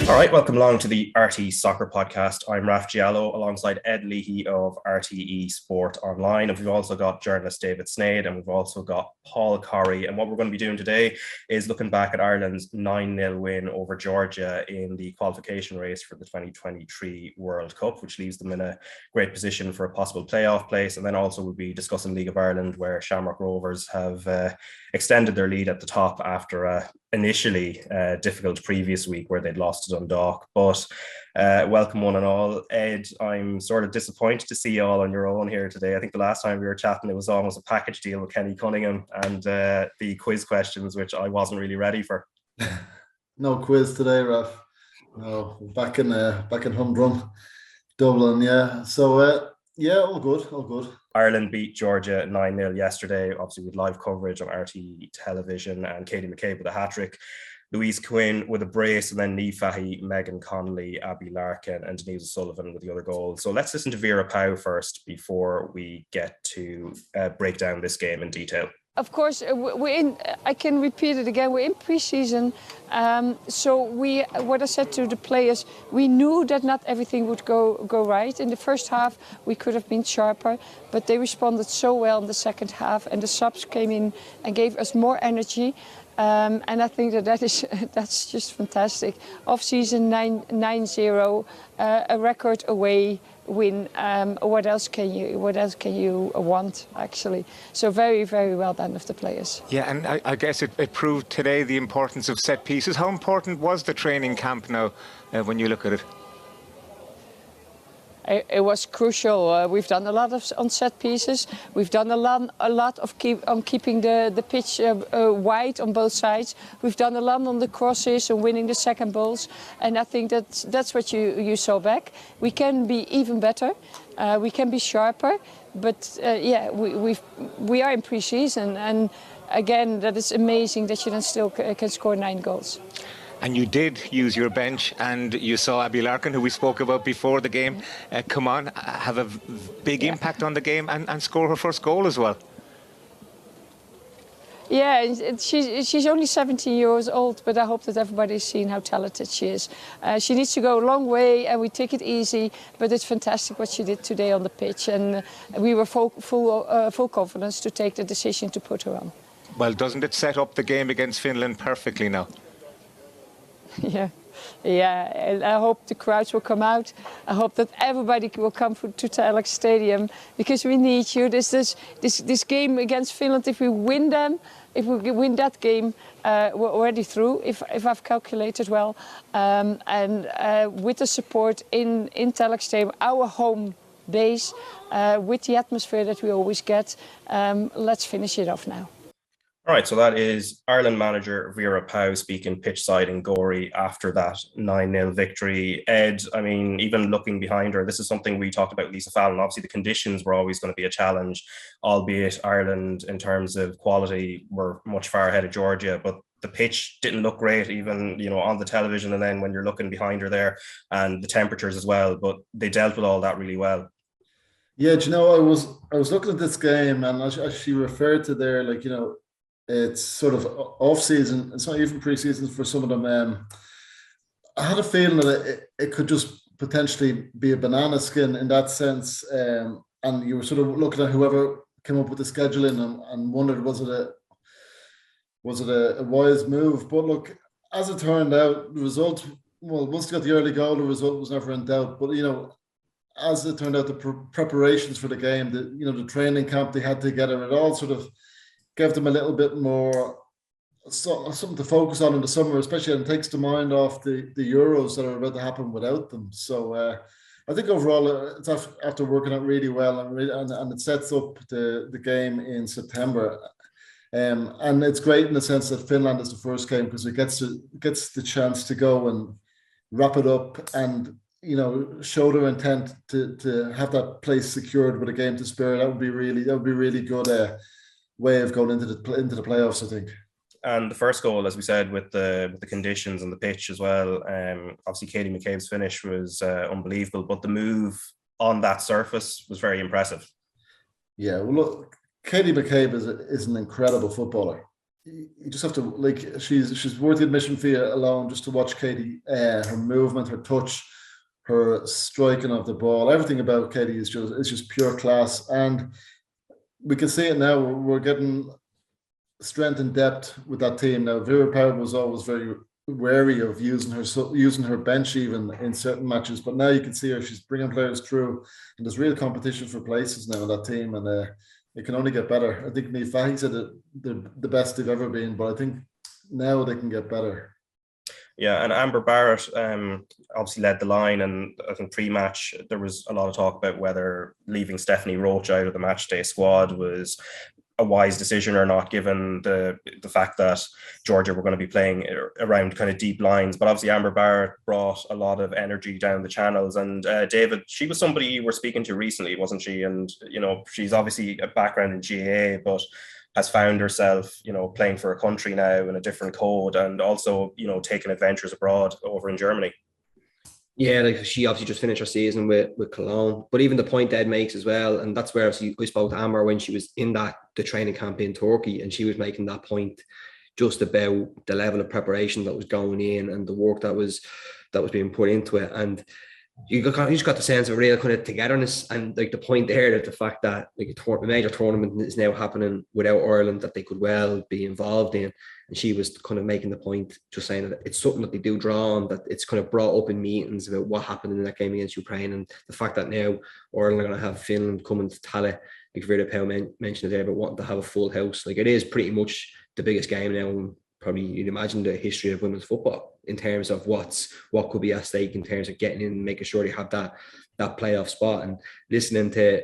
All right, welcome along to the RT Soccer Podcast. I'm Raf Diallo alongside Ed Leahy of RTE Sport Online. And we've also got journalist David Sneyd, and we've also got Paul Corry. And what we're going to be doing today is looking back at Ireland's 9-0 win over Georgia in the qualification race for the 2023 World Cup, which leaves them in a great position for a possible playoff place. And then also we'll be discussing League of Ireland, where Shamrock Rovers have extended their lead at the top after a initially difficult previous week where they'd lost to Dundalk. But welcome one and all. Ed, I'm sort of disappointed to see you all on your own here today. I think the last time we were chatting, it was almost a package deal with Kenny Cunningham and the quiz questions, which I wasn't really ready for. No quiz today, Raf. No, back in humdrum, Dublin, yeah. So yeah, all good. Ireland beat Georgia 9-0 yesterday, obviously with live coverage on RT television, and Katie McCabe with a hat-trick, Louise Quinn with a brace, and then Niamh Fahey, Megan Connolly, Abby Larkin and Denise O'Sullivan with the other goals. So let's listen to Vera Pauw first before we get to break down this game in detail. Of course, I can repeat it again, we're in pre-season. So what I said to the players, we knew that not everything would go right. In the first half, we could have been sharper, but they responded so well in the second half, and the subs came in and gave us more energy. And I think that's just fantastic. Off-season 9-0, a record away win. What else can you want, actually? So very, very well done of the players. Yeah, and I guess it proved today the importance of set pieces. How important was the training camp now when you look at it? It was crucial. We've done a lot on set pieces. We've done a lot of keeping the pitch wide on both sides. We've done a lot on the crosses and winning the second balls. And I think that's what you saw back. We can be even better. We can be sharper. But yeah, we are in pre-season. And again, that is amazing that you then still can score 9 goals. And you did use your bench, and you saw Abby Larkin, who we spoke about before the game, come on, have a big impact on the game and score her first goal as well. Yeah, she's only 17 years old, but I hope that everybody's seen how talented she is. She needs to go a long way, and we take it easy, but it's fantastic what she did today on the pitch, and we were full confidence to take the decision to put her on. Well, doesn't it set up the game against Finland perfectly now? Yeah, and I hope the crowds will come out. I hope that everybody will come to Diallo Stadium, because we need you. This game against Finland, if we win that game, we're already through, if I've calculated well. And with the support in Diallo Stadium, our home base, with the atmosphere that we always get, let's finish it off now. All right, so that is Ireland manager Vera Pauw speaking pitchside in Gorey after that 9-0 victory. Ed, I mean, even looking behind her, this is something we talked about Lisa Fallon. Obviously, the conditions were always going to be a challenge, albeit Ireland, in terms of quality, were much far ahead of Georgia, but the pitch didn't look great, even on the television, and then when you're looking behind her there, and the temperatures as well. But they dealt with all that really well. Yeah, do you know, I was looking at this game, and as she referred to there, like, it's sort of off-season. It's not even pre-season for some of them. I had a feeling that it could just potentially be a banana skin in that sense. And you were sort of looking at whoever came up with the scheduling and wondered, was it a wise move? But look, as it turned out, the result, well, once you got the early goal, the result was never in doubt. But, as it turned out, the preparations for the game, the training camp they had together, it all sort of gave them a little bit more something to focus on in the summer, especially, and takes the mind off the Euros that are about to happen without them. So I think overall it's after working out really well, and it sets up the game in September. And it's great in the sense that Finland is the first game, because it gets the chance to go and wrap it up and show their intent to have that place secured with a game to spare. That would be really good. Way of going into the playoffs, I think. And the first goal, as we said, with the conditions and the pitch as well, obviously Katie McCabe's finish was unbelievable, but the move on that surface was very impressive. Yeah, well, look, Katie McCabe is an incredible footballer. you just have to, like, she's worth the admission fee alone just to watch Katie, her movement, her touch, her striking of the ball. Everything about Katie is just pure class, and we can see it now. We're getting strength and depth with that team now. Vera Pauw was always very wary of using her bench even in certain matches, but now you can see her. She's bringing players through, and there's real competition for places now in that team, and it can only get better. I think Fahy said that they're the best they've ever been, but I think now they can get better. Yeah, and Amber Barrett obviously led the line, and I think pre-match there was a lot of talk about whether leaving Stephanie Roach out of the matchday squad was a wise decision or not, given the fact that Georgia were going to be playing around kind of deep lines. But obviously Amber Barrett brought a lot of energy down the channels. And David, she was somebody you were speaking to recently, wasn't she? And, you know, she's obviously a background in GAA, but has found herself, you know, playing for a country now in a different code, and also, you know, taking adventures abroad over in Germany. Yeah, like she obviously just finished her season with Cologne. But even the point Ed makes as well, and that's where we spoke to Amber when she was in the training camp in Turkey, and she was making that point just about the level of preparation that was going in and the work that was being put into it. And you just got the sense of real kind of togetherness, and like the point there that the fact that like a major tournament is now happening without Ireland that they could well be involved in. And she was kind of making the point, just saying that it's something that they do draw on, that it's kind of brought up in meetings about what happened in that game against Ukraine, and the fact that now Ireland are going to have Finland coming to Tallaght, like Vera Pauw mentioned there, about wanting to have a full house. Like, it is pretty much the biggest game now in probably, you'd imagine, the history of women's football, in terms of what could be at stake, in terms of getting in and making sure they have that playoff spot. And listening to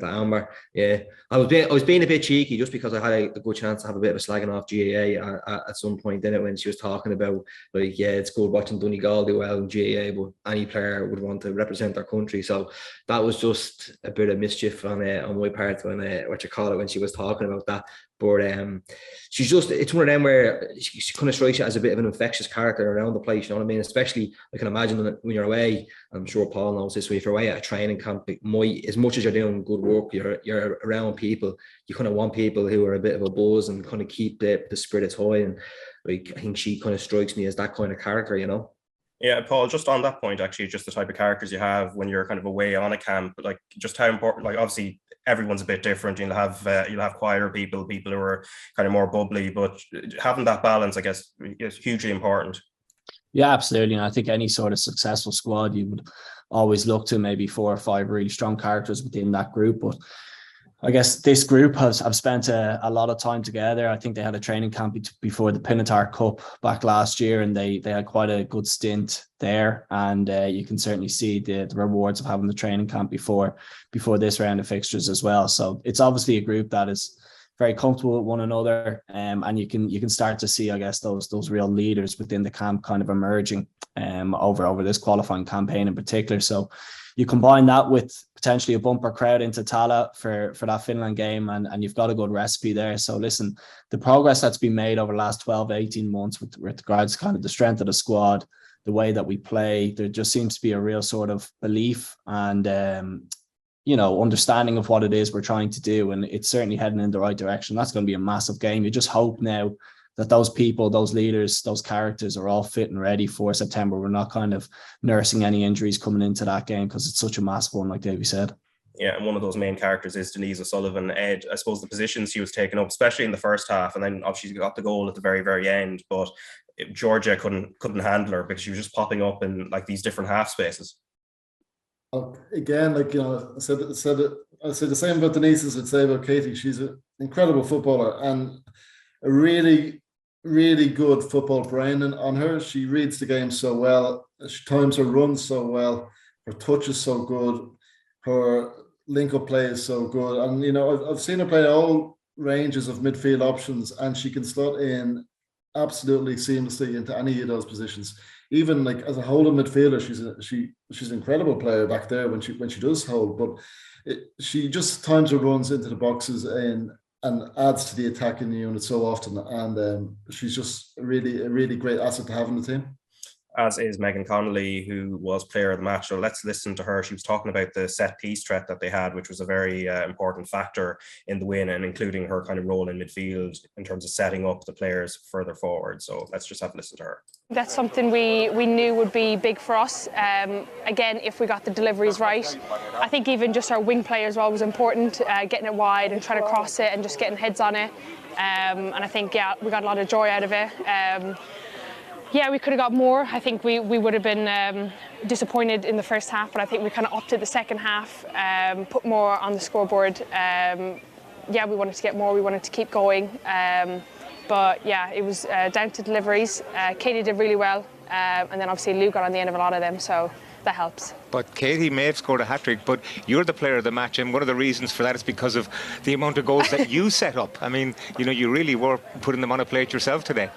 Amber, yeah, I was being a bit cheeky just because I had a good chance to have a bit of a slagging off GAA at some point in it, when she was talking about, like, yeah, it's good watching Donegal do well in GAA, but any player would want to represent their country. So that was just a bit of mischief on my part when she was talking about that. But she's just, it's one of them where she kind of strikes you as a bit of an infectious character around the place, you know what I mean? Especially, I can imagine when you're away, I'm sure Paul knows this, if you're away at a training camp, as much as you're doing good work, you're around people, you kind of want people who are a bit of a buzz and kind of keep the spirits high. And like, I think she kind of strikes me as that kind of character, you know? Yeah, Paul, just on that point, actually, just the type of characters you have when you're kind of away on a camp, like just how important, like obviously everyone's a bit different. You'll have quieter people who are kind of more bubbly, but having that balance, I guess, is hugely important. Yeah, absolutely. And I think any sort of successful squad, you would always look to maybe 4 or 5 really strong characters within that group. But I guess this group have spent a lot of time together. I think they had a training camp before the Pinatar Cup back last year, and they had quite a good stint there. And you can certainly see the rewards of having the training camp before this round of fixtures as well. So it's obviously a group that is very comfortable with one another, and you can start to see, I guess, those real leaders within the camp kind of emerging over this qualifying campaign in particular. So you combine that with potentially a bumper crowd into Tallaght for that Finland game, and you've got a good recipe there. So listen, the progress that's been made over the last 12 to 18 months with regards to kind of the strength of the squad, the way that we play, there just seems to be a real sort of belief and understanding of what it is we're trying to do, and it's certainly heading in the right direction. That's going to be a massive game. You just hope now that those people, those leaders, those characters are all fit and ready for September. We're not kind of nursing any injuries coming into that game, because it's such a massive one, like Davey said. Yeah, and one of those main characters is Denise O'Sullivan. Ed, I suppose the positions she was taking up, especially in the first half, and then obviously she got the goal at the very, very end, but Georgia couldn't handle her because she was just popping up in like these different half spaces. Again, like, you know, I said the same about Denise as I'd say about Katie. She's an incredible footballer and a really, really good football brain on her. She reads the game so well. She times her runs so well. Her touch is so good. Her link-up play is so good. And, you know, I've seen her play all ranges of midfield options, and she can slot in absolutely seamlessly into any of those positions. Even like as a holding midfielder, she's an incredible player back there when she does hold. But she just times her runs into the boxes and adds to the attacking unit so often. And she's just a really great asset to have in the team. as is Megan Connolly, who was player of the match. So let's listen to her. She was talking about the set piece threat that they had, which was a very important factor in the win, and including her kind of role in midfield in terms of setting up the players further forward. So let's just have a listen to her. That's something we knew would be big for us. Again, if we got the deliveries right. I think even just our wing play as well was important, getting it wide and trying to cross it and just getting heads on it. And I think, yeah, we got a lot of joy out of it. Yeah, we could have got more. I think we would have been disappointed in the first half, but I think we kind of upped it the second half, put more on the scoreboard. Yeah, we wanted to get more, we wanted to keep going. But yeah, it was down to deliveries. Katie did really well, and then obviously Lou got on the end of a lot of them, so that helps. But Katie may have scored a hat-trick, but you're the player of the match, and one of the reasons for that is because of the amount of goals that you set up. I mean, you know, you really were putting them on a plate yourself today.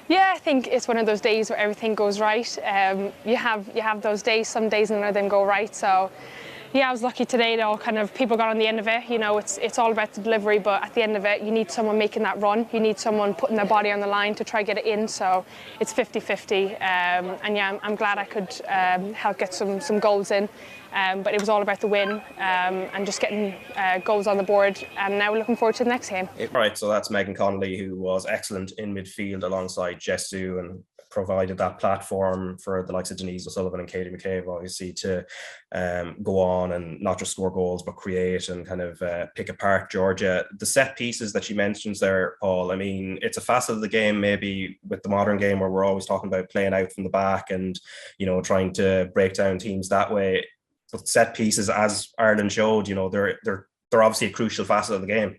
Yeah, I think it's one of those days where everything goes right. You have those days, some days none of them go right, so yeah, I was lucky today that all kind of people got on the end of it. You know, it's all about the delivery, but at the end of it, you need someone making that run. You need someone putting their body on the line to try to get it in. So it's 50-50. And yeah, I'm glad I could help get some goals in. But it was all about the win and just getting goals on the board. And now we're looking forward to the next game. Right, so that's Megan Connolly, who was excellent in midfield alongside Jessu and provided that platform for the likes of Denise O'Sullivan and Katie McCabe, obviously, to go on and not just score goals, but create and kind of pick apart Georgia. The set pieces that she mentions there, Paul, I mean, it's a facet of the game, maybe with the modern game, where we're always talking about playing out from the back and, you know, trying to break down teams that way. But set pieces, as Ireland showed, you know, they're obviously a crucial facet of the game.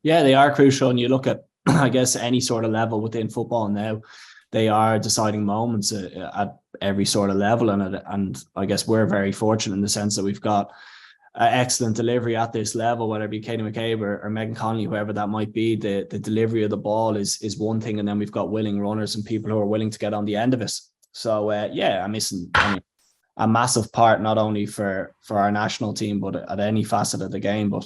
Yeah, they are crucial. And you look at, I guess, any sort of level within football now, they are deciding moments at every sort of level. And I guess we're very fortunate in the sense that we've got excellent delivery at this level, whether it be Katie McCabe or Megan Connolly, whoever that might be. The delivery of the ball is one thing. And then we've got willing runners and people who are willing to get on the end of it. So, yeah, I'm missing a massive part, not only for our national team, but at any facet of the game. But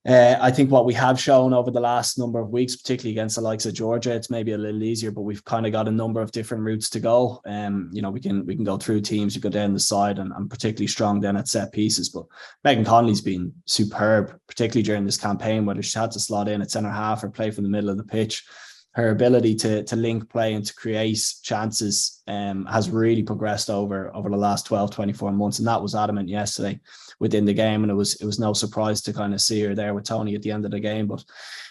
I think what we have shown over the last number of weeks, particularly against the likes of Georgia, it's maybe a little easier, but we've kind of got a number of different routes to go. You know, we can go through teams, you go down the side, and particularly strong then at set pieces. But Megan Connolly's been superb, particularly during this campaign, whether she's had to slot in at centre half or play from the middle of the pitch. Her ability to link play and to create chances has really progressed over the last 12, 24 months. And that was adamant yesterday within the game. And it was no surprise to kind of see her there with Tony at the end of the game. But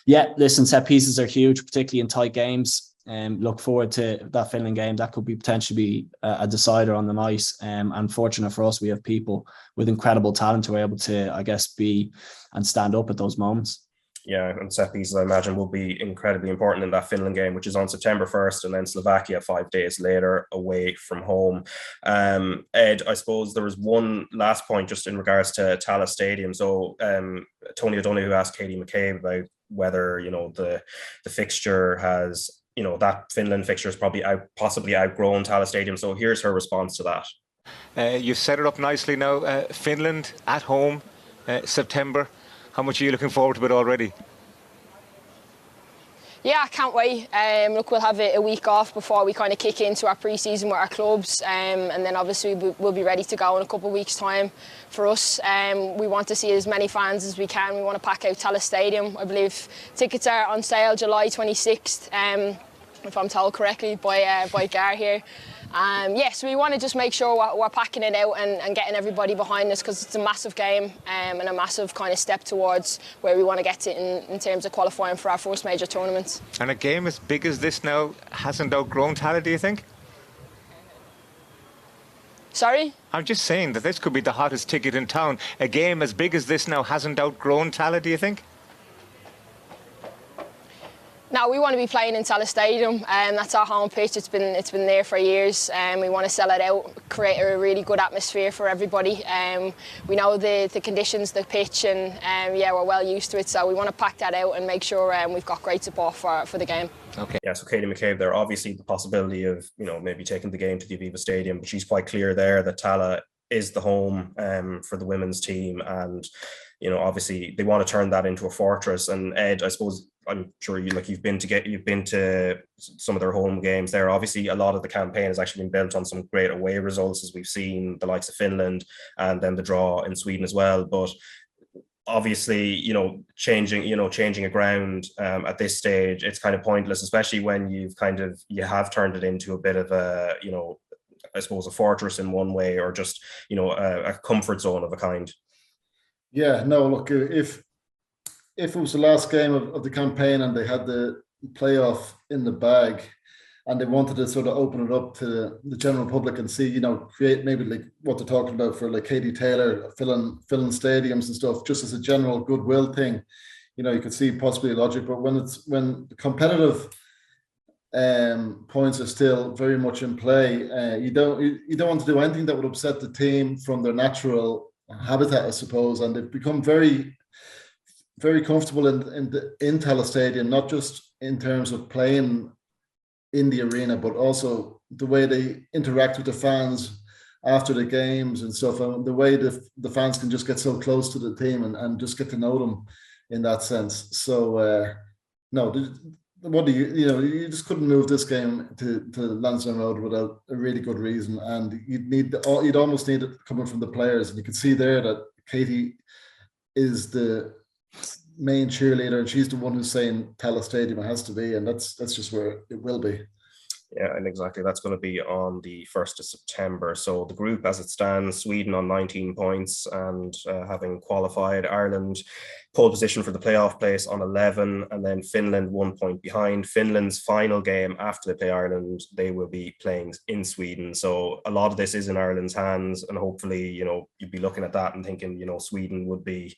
yeah, listen, set pieces are huge, particularly in tight games. Look forward to that Finland game. That could be potentially be a decider on the night. And fortunate for us, we have people with incredible talent who are able to, I guess, be and stand up at those moments. Yeah, and set pieces, I imagine, will be incredibly important in that Finland game, which is on September 1st, and then Slovakia 5 days later away from home. Ed, I suppose there was one last point just in regards to Tallaght Stadium. So Tony O'Donoghue asked Katie McCabe about whether, you know, the fixture has, you know, that Finland fixture has probably possibly outgrown Tallaght Stadium. So here's her response to that. You've set it up nicely now. Finland at home, September. How much are you looking forward to it already? Yeah, I can't wait. Look, we'll have a week off before we kind of kick into our pre-season with our clubs, and then obviously we'll be ready to go in a couple of weeks' time. For us, we want to see as many fans as we can. We want to pack out Tallaght Stadium. I believe tickets are on sale July 26th, if I'm told correctly by Gar here. So we want to just make sure we're packing it out and getting everybody behind us, because it's a massive game and a massive kind of step towards where we want to get to in terms of qualifying for our first major tournament. And a game as big as this now hasn't outgrown Tallaght, do you think? Sorry? I'm just saying that this could be the hottest ticket in town. A game as big as this now hasn't outgrown Tallaght, do you think? No, we want to be playing in Tallaght Stadium, and that's our home pitch. It's been there for years, and we want to sell it out, create a really good atmosphere for everybody. We know the conditions, the pitch, and we're well used to it. So we want to pack that out and make sure we've got great support for the game. Okay. Yeah, so Katie McCabe there, obviously the possibility of, you know, maybe taking the game to the Aviva Stadium, but she's quite clear there that Tallaght is the home for the women's team, and you know, obviously they want to turn that into a fortress. And Ed, I suppose I'm sure you've been to some of their home games there. Obviously, a lot of the campaign has actually been built on some great away results, as we've seen the likes of Finland and then the draw in Sweden as well. But obviously, changing a ground at this stage, it's kind of pointless, especially when you have turned it into a bit of a, I suppose, a fortress in one way, or just, a comfort zone of a kind. Yeah, no, look, if it was the last game of the campaign and they had the playoff in the bag and they wanted to sort of open it up to the general public and see, create maybe like what they're talking about for like Katie Taylor, filling stadiums and stuff, just as a general goodwill thing, you could see possibly logic. But when the competitive points are still very much in play, you don't want to do anything that would upset the team from their natural habitat, I suppose, and they've become very, very comfortable in Tallaght Stadium, not just in terms of playing in the arena, but also the way they interact with the fans after the games and stuff, and the way the fans can just get so close to the team and just get to know them in that sense. So no, you just couldn't move this game to Lansdowne Road without a really good reason, and you'd almost need it coming from the players. And you can see there that Katie is the main cheerleader, and she's the one who's saying Tallaght Stadium it has to be, and that's just where it will be. Yeah, and exactly, that's going to be on the 1st of September. So the group as it stands, Sweden on 19 points and having qualified, Ireland pole position for the playoff place on 11, and then Finland 1 point behind. Finland's final game after they play Ireland, they will be playing in Sweden. So a lot of this is in Ireland's hands, and hopefully, you'd be looking at that and thinking, Sweden would be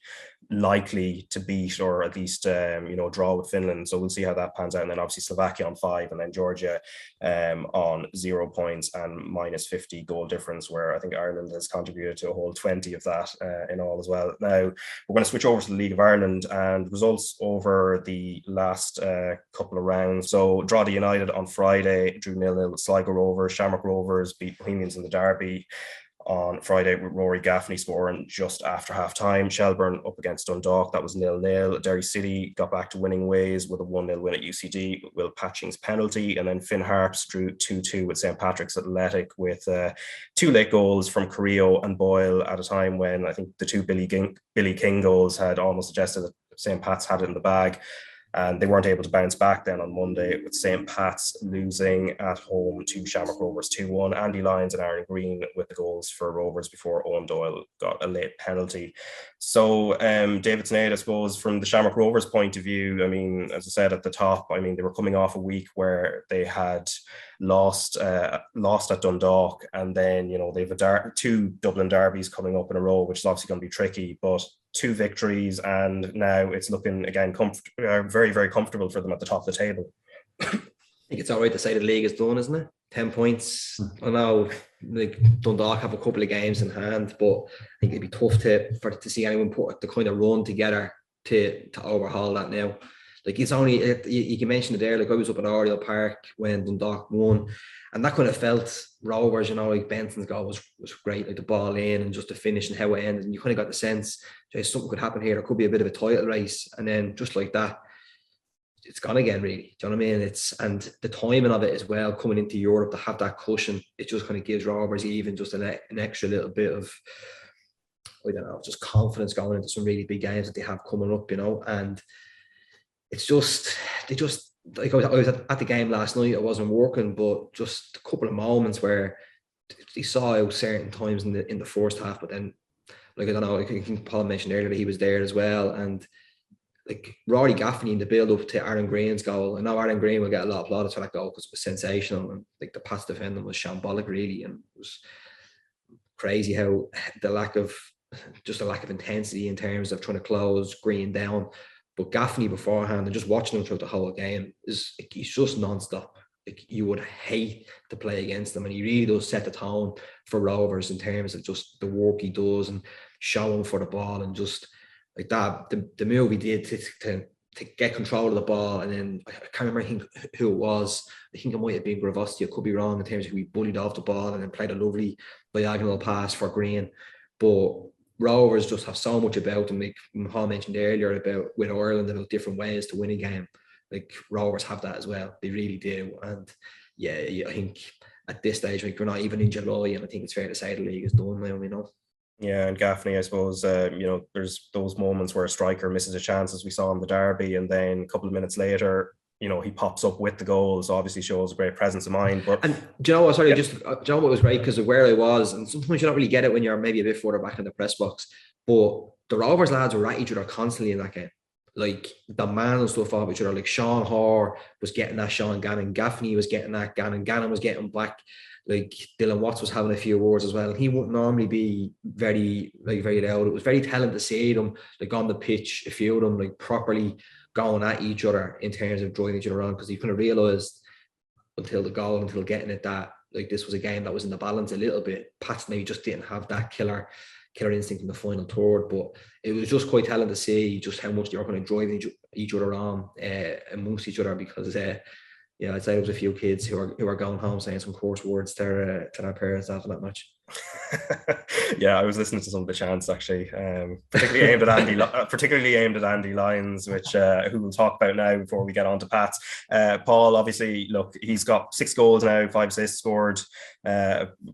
likely to beat or at least, draw with Finland. So we'll see how that pans out. And then obviously Slovakia on 5, and then Georgia on 0 points and minus 50 goal difference, where I think Ireland has contributed to a whole 20 of that in all as well. Now we're going to switch over to the League of Ireland and results over the last couple of rounds. So Drogheda United on Friday drew 0-0 with Sligo Rovers. Shamrock Rovers beat Bohemians in the derby on Friday with Rory Gaffney scoring just after half-time. Shelbourne up against Dundalk, that was 0-0. Derry City got back to winning ways with a 1-0 win at UCD with Will Patching's penalty. And then Finn Harps drew 2-2 with St. Patrick's Athletic with 2 late goals from Carrillo and Boyle at a time when I think the 2 Billy King goals had almost suggested that St. Pat's had it in the bag. And they weren't able to bounce back then on Monday, with St. Pat's losing at home to Shamrock Rovers 2-1. Andy Lyons and Aaron Green with the goals for Rovers before Owen Doyle got a late penalty. So David Sneyd, I suppose, from the Shamrock Rovers point of view, I mean, as I said at the top, I mean, they were coming off a week where they had lost at Dundalk, and then, they've 2 Dublin derbies coming up in a row, which is obviously going to be tricky, but 2 victories, and now it's looking again very, very comfortable for them at the top of the table. I think it's all right to say the league is done, isn't it? 10 points. I know like Dundalk have a couple of games in hand, but I think it'd be tough to see anyone put the kind of run together to overhaul that now. Like, it's only, you can mention it there, like I was up at Oriel Park when Dundalk won, and that kind of felt Rovers, like Benson's goal was great, like the ball in and just the finish and how it ended, and you kind of got the sense something could happen here, there could be a bit of a title race, and then just like that, it's gone again, really. Do you know what I mean? And the timing of it as well, coming into Europe to have that cushion, it just kind of gives Rovers even just an extra little bit of, I don't know, just confidence going into some really big games that they have coming up, and it's just, like I was at the game last night, I wasn't working, but just a couple of moments where they saw out certain times in the first half, but then, like, I don't know, I think Paul mentioned earlier that he was there as well, and like Rory Gaffney in the build-up to Aaron Green's goal, I know Aaron Green will get a lot of plaudits for that goal because it was sensational, and like the pass defending was shambolic, really, and it was crazy how the lack of intensity in terms of trying to close Green down. But Gaffney beforehand, and just watching him throughout the whole game, he's just non-stop. Like, you would hate to play against him, and he really does set the tone for Rovers in terms of just the work he does and showing for the ball, and just like that, the move he did to get control of the ball. And then I can't remember who it was. I think it might have been Gravosti. I could be wrong in terms of who he bullied off the ball and then played a lovely diagonal pass for Green. But Rovers just have so much about them. Like Paul mentioned earlier about with Ireland, about different ways to win a game. Like Rovers have that as well. They really do. And yeah, I think at this stage, like we're not even in July, and I think it's fair to say the league is done now, you know. Yeah, and Gaffney, I suppose, there's those moments where a striker misses a chance, as we saw in the derby, and then a couple of minutes later, he pops up with the goal. So obviously shows a great presence of mind. But and do you know what? Sorry, do you know what was great, because of where I was, and sometimes you don't really get it when you're maybe a bit further back in the press box. But the Rovers lads were at each other constantly in that game. Like the man and stuff off each other. Like Sean Hoare was getting that Sean Gannon, Gaffney was getting that Gannon was getting back. Like Dylan Watts was having a few words as well. He wouldn't normally be very loud. It was very telling to see them like on the pitch, a few of them like properly going at each other in terms of driving each other around, because you kind of realised until getting it that like this was a game that was in the balance a little bit. Pats maybe just didn't have that killer instinct in the final third, but it was just quite telling to see just how much they were going to drive each other on amongst each other, because I'd say there was a few kids who are going home saying some coarse words to their parents after that match. Yeah, I was listening to some of the chants actually, particularly aimed at Andy Lyons, which who we'll talk about now before we get on to Pats. Paul, obviously, look, he's got 6 goals now, 5 assists scored.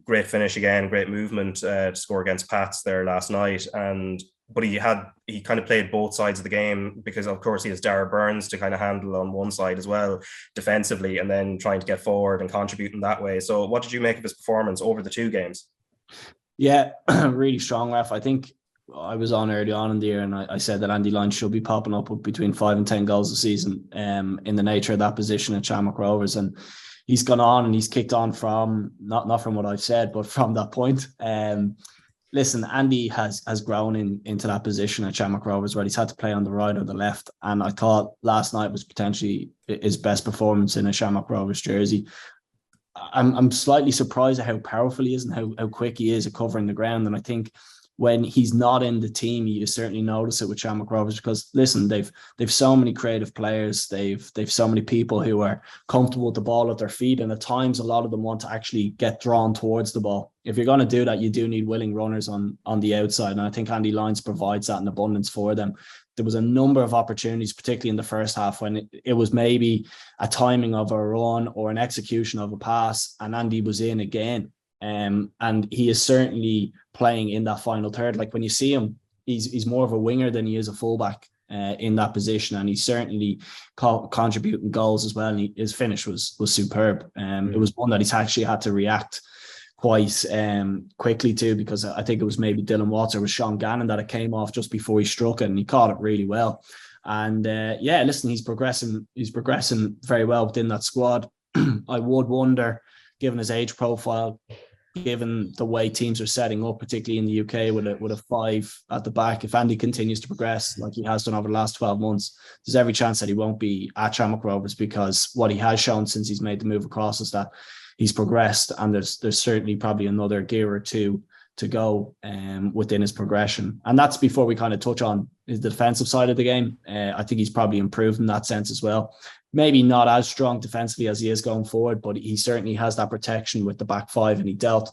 Great finish again, great movement to score against Pats there last night, but he kind of played both sides of the game, because of course he has Darragh Burns to kind of handle on one side as well defensively, and then trying to get forward and contribute in that way. So what did you make of his performance over the 2 games? Yeah, really strong, Ref. I think I was on early on in the year and I said that Andy Lyons should be popping up with between 5 and 10 goals a season in the nature of that position at Shamrock Rovers. And he's gone on and he's kicked on from, not from what I've said, but from that point. Listen, Andy has grown into that position at Shamrock Rovers where he's had to play on the right or the left. And I thought last night was potentially his best performance in a Shamrock Rovers jersey. I'm slightly surprised at how powerful he is and how quick he is at covering the ground. And I think when he's not in the team, you certainly notice it with Shamrock Rovers, because listen, they've so many creative players, they've so many people who are comfortable with the ball at their feet, and at times a lot of them want to actually get drawn towards the ball. If you're going to do that, you do need willing runners on the outside, and I think Andy Lyons provides that in abundance for them. There was a number of opportunities, particularly in the first half, when it was maybe a timing of a run or an execution of a pass, and Andy was in again. And he is certainly playing in that final third. Like when you see him, he's more of a winger than he is a fullback in that position, and he's certainly contributing goals as well. And his finish was superb. It was one that he's actually had to react quite quickly to, because I think it was maybe Dylan Watts or was Sean Gannon that it came off just before he struck it, and he caught it really well. And listen, he's progressing very well within that squad. I would wonder, given his age profile, given the way teams are setting up, particularly in the UK with a 5 at the back, if Andy continues to progress like he has done over the last 12 months, there's every chance that he won't be at Shamrock Rovers, because what he has shown since he's made the move across is that he's progressed, and there's certainly probably another gear or two to go within his progression. And that's before we kind of touch on the defensive side of the game. I think he's probably improved in that sense as well. Maybe not as strong defensively as he is going forward, but he certainly has that protection with the back 5, and he dealt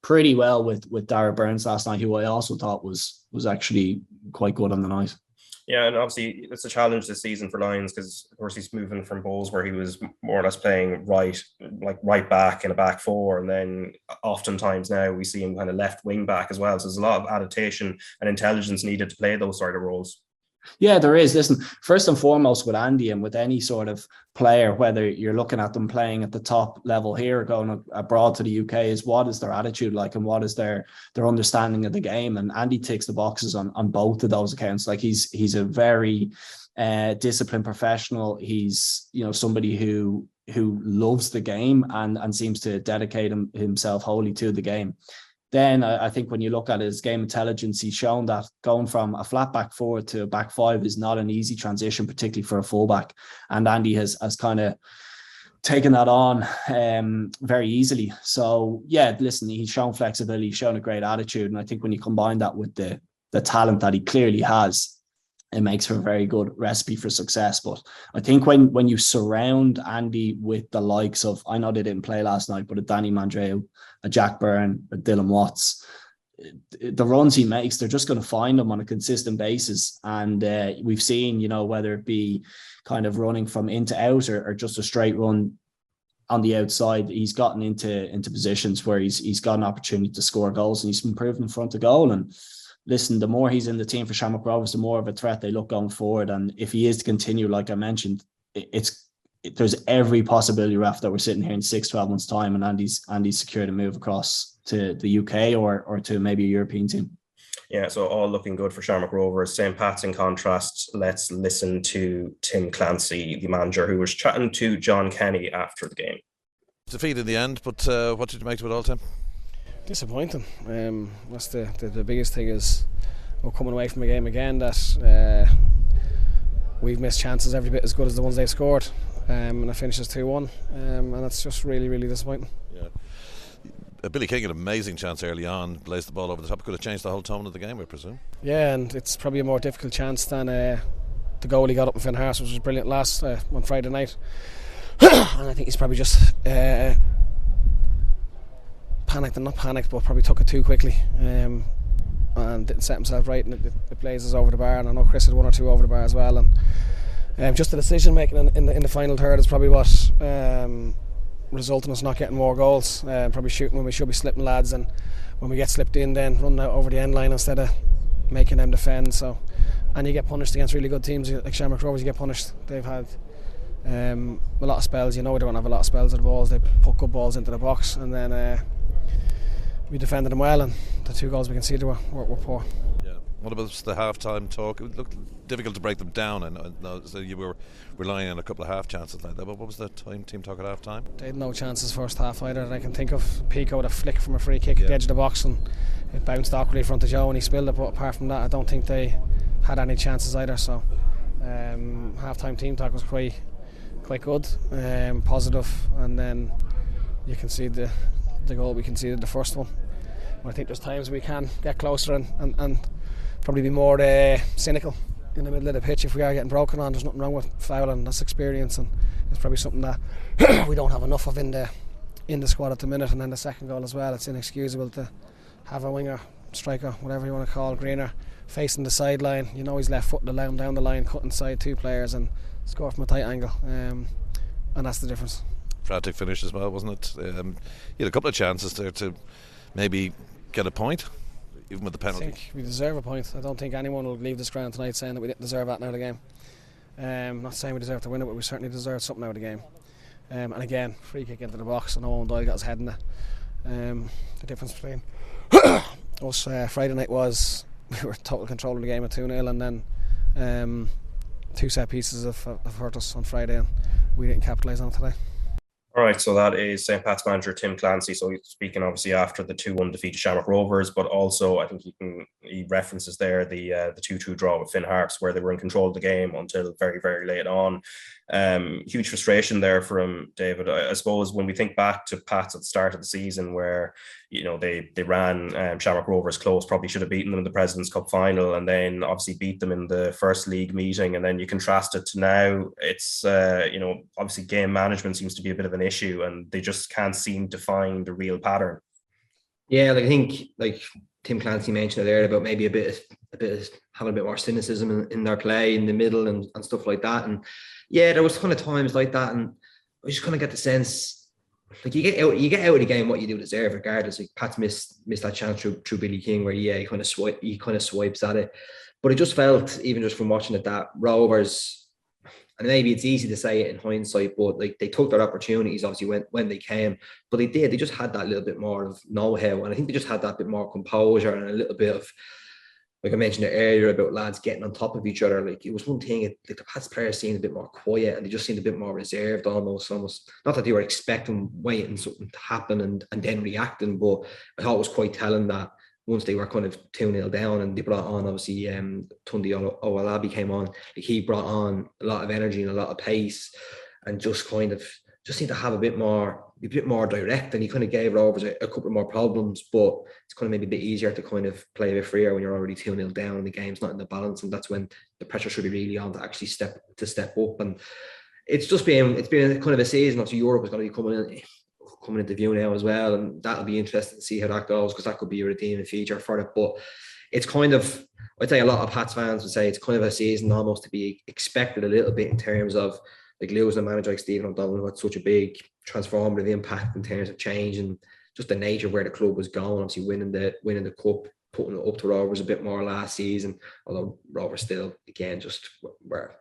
pretty well with Darragh Burns last night, who I also thought was actually quite good on the night. Yeah, and obviously it's a challenge this season for Lyons, because of course he's moving from Bulls, where he was more or less playing right back in a back 4, and then oftentimes now we see him kind of left wing back as well. So there's a lot of adaptation and intelligence needed to play those sort of roles. Yeah, there is. Listen, first and foremost with Andy and with any sort of player, whether you're looking at them playing at the top level here or going abroad to the UK, is what is their attitude like and what is their understanding of the game. And Andy ticks the boxes on both of those accounts. Like he's a very disciplined professional. He's somebody who loves the game and seems to dedicate himself wholly to the game. Then I think when you look at his game intelligence, he's shown that going from a flat back 4 to a back 5 is not an easy transition, particularly for a fullback. And Andy has kind of taken that on very easily. So yeah, listen, he's shown flexibility, he's shown a great attitude. And I think when you combine that with the talent that he clearly has, it makes for a very good recipe for success. But I think when you surround Andy with the likes of, I know they didn't play last night, but a Danny Mandreu, a Jack Byrne, a Dylan Watts, the runs he makes, they're just going to find him on a consistent basis. And we've seen, you know, whether it be kind of running from in to out or just a straight run on the outside, he's gotten into positions where he's got an opportunity to score goals, and he's been proven in front of goal. And listen, the more he's in the team for Shamrock Rovers, the more of a threat they look going forward. And if he is to continue, like I mentioned, there's every possibility, Raf, that we're sitting here in 6-12 months' time and Andy's secured a move across to the UK or to maybe a European team. Yeah, so all looking good for Shamrock Rovers. St. Pat's in contrast. Let's listen to Tim Clancy, the manager, who was chatting to John Kenny after the game. Defeat in the end, but what did you make of it all, Tim? Disappointing. That's the biggest thing, is we're coming away from a game again that we've missed chances every bit as good as the ones they've scored, and it finishes 2-1, and that's just really, really disappointing. Yeah. Billy Keegan, an amazing chance early on, blazed the ball over the top. Could have changed the whole tone of the game, I presume. Yeah, and it's probably a more difficult chance than the goal he got up in Finn Harps, which was brilliant on Friday night. And I think he's probably just panicked, and not panicked, but probably took it too quickly, and didn't set himself right, and it blazes over the bar. And I know Chris had 1 or 2 over the bar as well, and just the decision making in the final third is probably what resulting in us not getting more goals, probably shooting when we should be slipping lads, and when we get slipped in, then running out over the end line instead of making them defend. So, and you get punished against really good teams like Shamrock Rovers. You get punished. They've had a lot of spells. You know, they don't have a lot of spells at the balls. They put good balls into the box, and then we defended them well, and the 2 goals we conceded were poor. Yeah. What about the half-time talk? It looked difficult to break them down, and so you were relying on a couple of half chances like that. But what was the team talk at half-time? They had no chances first half either that I can think of. Pico with a flick from a free kick at the edge of the box, and it bounced awkwardly in front of Joe and he spilled it. But apart from that, I don't think they had any chances either. So half-time team talk was quite good, positive, and then you can see the goal we conceded, the first one. I think there's times we can get closer and probably be more cynical in the middle of the pitch if we are getting broken on. There's nothing wrong with fouling, that's experience, and it's probably something that we don't have enough of in the squad at the minute. And then the second goal as well, it's inexcusable to have a winger, striker, whatever you want to call, Greener, facing the sideline. You know he's left foot down the line, cut inside 2 players and score from a tight angle, and that's the difference. Frantic finish as well, wasn't it? You had a couple of chances there to maybe get a point, even with the penalty. I think we deserve a point. I don't think anyone will leave this ground tonight saying that we didn't deserve that out of the game. I'm not saying we deserve to win it, but we certainly deserve something out of the game. And again, free kick into the box, and Owen Doyle got his head in it. The difference between us Friday night was we were total control of the game at 2-0, and then 2 set pieces have hurt us on Friday, and we didn't capitalise on it today. All right, so that is St. Pat's manager Tim Clancy. So he's speaking obviously after the 2-1 defeat to Shamrock Rovers, but also I think he references there the 2-2 draw with Finn Harps, where they were in control of the game until very, very late on. Huge frustration there from David. I suppose when we think back to Pat's at the start of the season, where they ran Shamrock Rovers close, probably should have beaten them in the President's Cup final, and then obviously beat them in the first league meeting, and then you contrast it to now. It's obviously game management seems to be a bit of an issue, and they just can't seem to find a real pattern. Yeah, I think Tim Clancy mentioned it there about maybe a bit of having a bit more cynicism in their play in the middle and stuff like that. And yeah, there was kind of times like that, and I just kind of get the sense like you get out of the game what you do deserve, regardless. Like Pat's missed that chance through Billy King, where he kind of swipes at it. But it just felt, even just from watching it, that Rovers, and maybe it's easy to say it in hindsight, but like they took their opportunities obviously when they came, but they just had that little bit more of know-how, and I think they just had that bit more composure and a little bit of, like I mentioned earlier about lads getting on top of each other. Like it was one thing, like the Pats players seemed a bit more quiet, and they just seemed a bit more reserved, almost not that they were expecting, waiting something to happen and then reacting, but I thought it was quite telling that once they were kind of 2-0 down and they brought on, obviously, Tunde Owalabi came on, like he brought on a lot of energy and a lot of pace, and just seemed to have a bit more direct, and he kind of gave Rovers a couple more problems, but it's kind of maybe a bit easier to kind of play a bit freer when you're already 2-0 down and the game's not in the balance, and that's when the pressure should be really on to actually step up. And it's been kind of a season. Obviously Europe is going to be coming into view now as well, and that'll be interesting to see how that goes, because that could be a redeeming feature for it. But it's kind of, I'd say a lot of Pats fans would say it's kind of a season almost to be expected a little bit, in terms of like losing a manager like Stephen O'Donnell, who had such a big transformative impact in terms of change and just the nature of where the club was going. Obviously winning the cup, putting it up to Rovers a bit more last season, although Rovers still, again, just were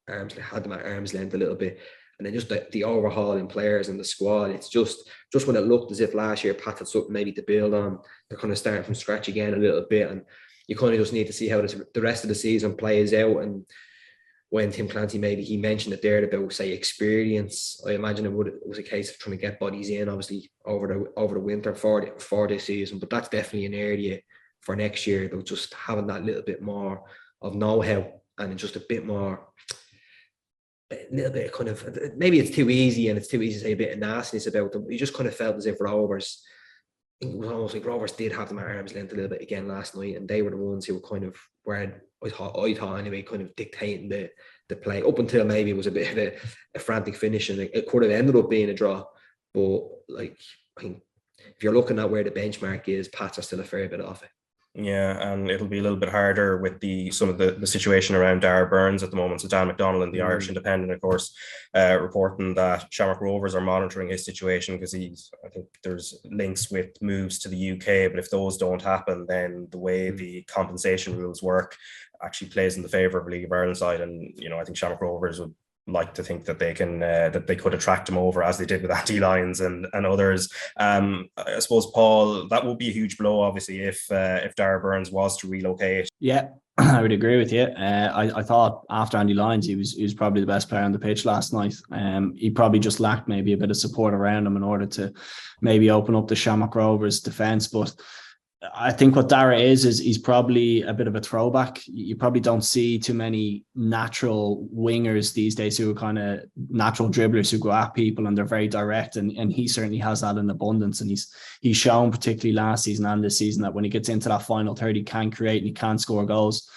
had them at arm's length a little bit. And then just the overhaul in players and the squad, it's just when it looked as if last year Pat had something maybe to build on, they're kind of starting from scratch again a little bit, and you kind of just need to see how the rest of the season plays out. And when Tim Clancy, maybe he mentioned it there about, say, experience, I imagine it was a case of trying to get bodies in, obviously, over the winter for this season. But that's definitely an area for next year, about just having that little bit more of know-how, and just a little bit of kind of, maybe it's too easy, and it's too easy to say a bit of nastiness about them. You just kind of felt as if Rovers, it was almost like Rovers did have them at arm's length a little bit again last night, and they were the ones who were kind of, where I thought anyway, kind of dictating the play, up until maybe it was a bit of a frantic finish, and it could have ended up being a draw. But like, I think if you're looking at where the benchmark is, Pats are still a fair bit off it. Yeah, and it'll be a little bit harder with some of the situation around Darragh Burns at the moment. So Dan McDonnell in the Irish Independent, of course, reporting that Shamrock Rovers are monitoring his situation, because I think there's links with moves to the UK, but if those don't happen, then the way the compensation rules work actually plays in the favour of a League of Ireland side. And, I think Shamrock Rovers would like to think that they can that they could attract him over, as they did with Andy Lyons and others. I suppose, Paul, that would be a huge blow, obviously, if Darragh Burns was to relocate. Yeah, I would agree with you. I thought after Andy Lyons, he was probably the best player on the pitch last night. He probably just lacked maybe a bit of support around him in order to maybe open up the Shamrock Rovers defence. But I think what Darragh is he's probably a bit of a throwback. You probably don't see too many natural wingers these days who are kind of natural dribblers who go at people and they're very direct, and he certainly has that in abundance. And he's shown, particularly last season and this season, that when he gets into that final third, he can create and he can score goals.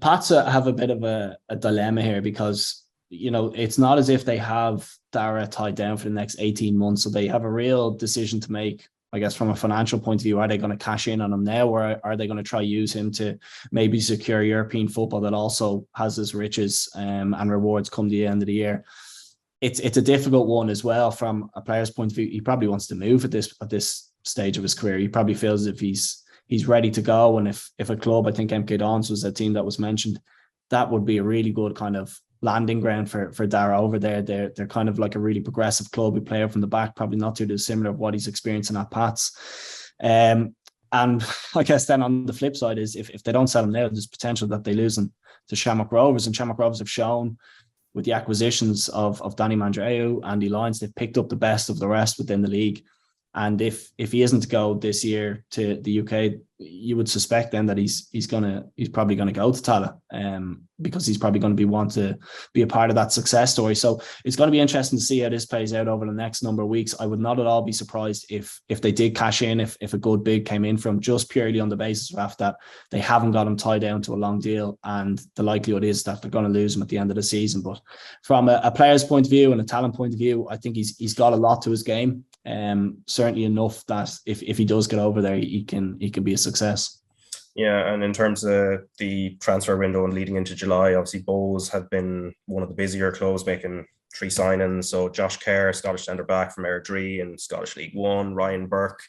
Pats have a bit of a dilemma here, because it's not as if they have Darragh tied down for the next 18 months, so they have a real decision to make. I guess from a financial point of view, are they going to cash in on him now, or are they going to try use him to maybe secure European football that also has its riches and rewards come the end of the year? It's a difficult one as well from a player's point of view. He probably wants to move at this stage of his career. He probably feels as if he's ready to go, and if a club, I think MK Dons was a team that was mentioned, that would be a really good kind of landing ground for Darragh over there. They're kind of like a really progressive club. We play out from the back, probably not too dissimilar of what he's experiencing at Pats. And I guess then on the flip side is if they don't sell him now, there's potential that they lose him to Shamrock Rovers. And Shamrock Rovers have shown with the acquisitions of Danny Mandreou, Andy Lyons, they've picked up the best of the rest within the league. And if he isn't to go this year to the UK, you would suspect then that he's probably gonna go to Tala, because he's probably going to want to be a part of that success story. So it's going to be interesting to see how this plays out over the next number of weeks. I would not at all be surprised if they did cash in, if a good bid came in from, just purely on the basis of that they haven't got him tied down to a long deal, and the likelihood is that they're going to lose him at the end of the season. But from a player's point of view and a talent point of view, I think he's got a lot to his game. Certainly enough that if he does get over there, he can be a success. Yeah, and in terms of the transfer window and leading into July, obviously Bohs had been one of the busier clubs, making 3 signings. So Josh Kerr, Scottish centre-back from Airdrie in Scottish League One, Ryan Burke,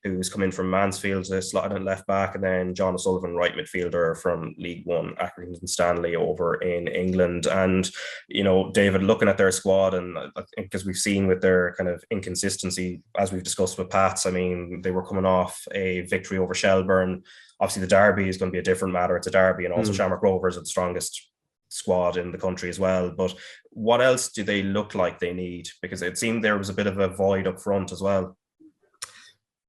who's come in from Mansfield, slotted in left-back, and then John O'Sullivan, right midfielder from League One, Accrington Stanley over in England. And, David, looking at their squad, and I think because we've seen with their kind of inconsistency, as we've discussed with Pats, I mean, they were coming off a victory over Shelbourne. Obviously, the derby is going to be a different matter. It's a derby, and also Shamrock Rovers are the strongest squad in the country as well. But what else do they look like they need? Because it seemed there was a bit of a void up front as well.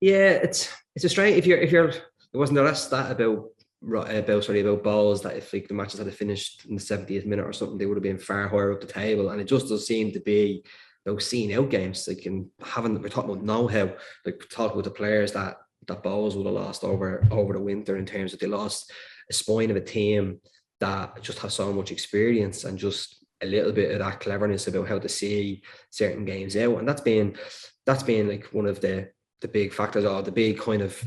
Yeah, it's a strange. If you're there wasn't a stat about Bohs that if the matches had finished in the 70th minute or something, they would have been far higher up the table, and it just does seem to be those seeing out games. Like, we're talking about know-how, like talking with the players that Bohs would have lost over the winter, in terms of they lost a spine of a team that just has so much experience and just a little bit of that cleverness about how to see certain games out. And that's been, that's been like one of the big factors, or the big kind of,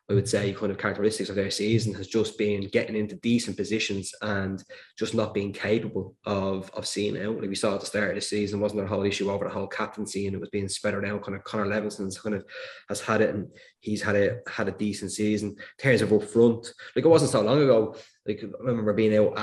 I would say, kind of characteristics of their season, has just been getting into decent positions and just not being capable of seeing out. Like we saw at the start of the season, wasn't there a whole issue over the whole captaincy, and it was being spread around. Kind of Conor Levinson's kind of has had it, and he's had a decent season. In terms of up front, like it wasn't so long ago, like I remember being out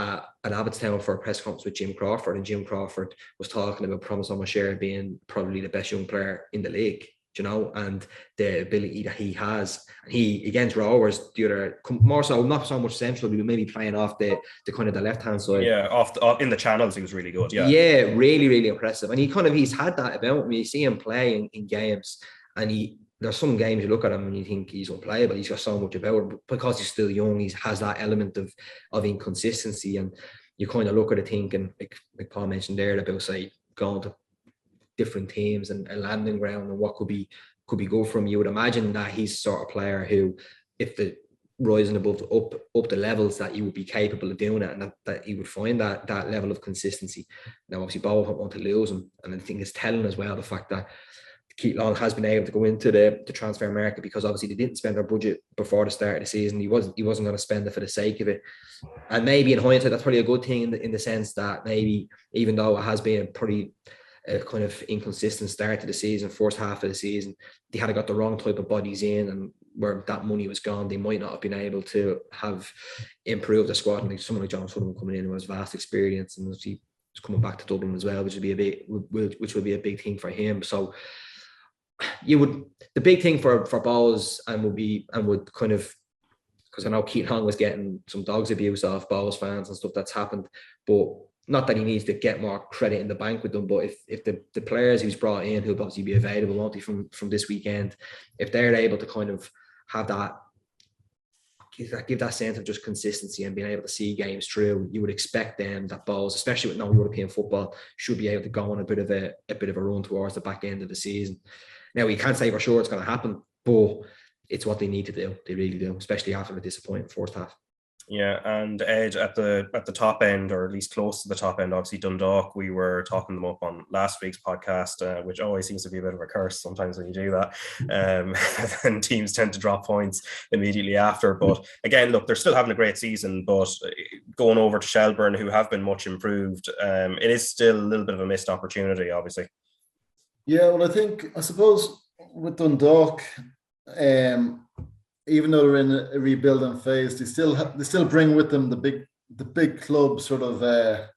at Abbottstown for a press conference with Jim Crawford, and Jim Crawford was talking about Promise O'Shea being probably the best young player in the league, you know, and the ability that he has. And he, against Rovers, the other, more so, not so much central, but maybe playing off the kind of the left-hand side. Yeah, in the channels, he was really good. Yeah, really, really impressive. And he's had that about him. You see him play in games, and there's some games you look at him and you think he's unplayable. He's got so much about him, because he's still young. He has that element of inconsistency, and you kind of look at it thinking, like Paul mentioned there, about, say, going to different teams and landing ground and what could be good for him. You would imagine that he's the sort of player who, if the rising above up the levels, that he would be capable of doing it, and that he would find that level of consistency. Now, obviously, Bob won't want to lose him, and I think it's telling as well the fact that Keegan has been able to go into the transfer market, because obviously they didn't spend their budget before the start of the season. He wasn't going to spend it for the sake of it, and maybe in hindsight that's probably a good thing in the sense that maybe, even though it has been a kind of inconsistent start to the season, first half of the season, they had got the wrong type of bodies in, and where that money was gone, they might not have been able to have improved the squad. And like someone like John Sullivan coming in who has vast experience, and he's coming back to Dublin as well, which would be a big thing for him. So the big thing for Bowes would kind of, because I know Keaton Hong was getting some dogs abuse off Bowes fans and stuff that's happened, but not that he needs to get more credit in the bank with them, but if the players he's brought in, who'll obviously be available, won't he, from this weekend, if they're able to kind of have give that sense of just consistency and being able to see games through, you would expect them that Bowes, especially with no European football, should be able to go on a bit of a run towards the back end of the season. Now, we can't say for sure it's going to happen, but it's what they need to do. They really do, especially after the disappointing first half. Yeah, and Ed, at the top end, or at least close to the top end, obviously Dundalk, we were talking them up on last week's podcast, which always seems to be a bit of a curse sometimes when you do that. And teams tend to drop points immediately after. But again, look, they're still having a great season, but going over to Shelbourne, who have been much improved, it is still a little bit of a missed opportunity, obviously. Yeah, well, I suppose with Dundalk, even though they're in a rebuilding phase, they still bring with them the big club sort of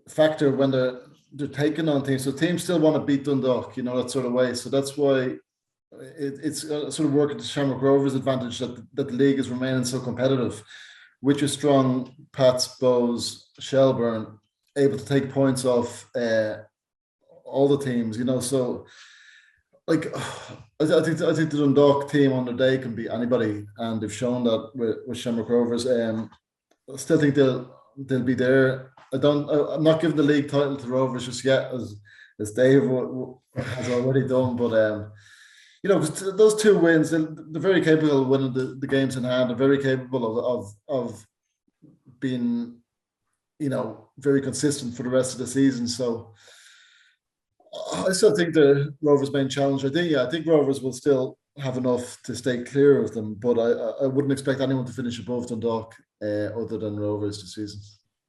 factor when they're taking on teams. So teams still want to beat Dundalk, you know, that sort of way. So that's why it's sort of working to Shamrock Rovers' advantage that the league is remaining so competitive, which is strong. Pats, Bowes, Shelbourne able to take points off all the teams, you know. So, like, I think the Dundalk team on the day can beat anybody, and they've shown that with Shamrock Rovers. I still think they'll be there. I'm not giving the league title to Rovers just yet, as Dave has already done. But you know, those two wins, they're very capable of winning the games in hand. They're very capable of being, you know, very consistent for the rest of the season. So I still think the Rovers' main challenge. I think Rovers will still have enough to stay clear of them, but I wouldn't expect anyone to finish above Dundalk other than Rovers this season.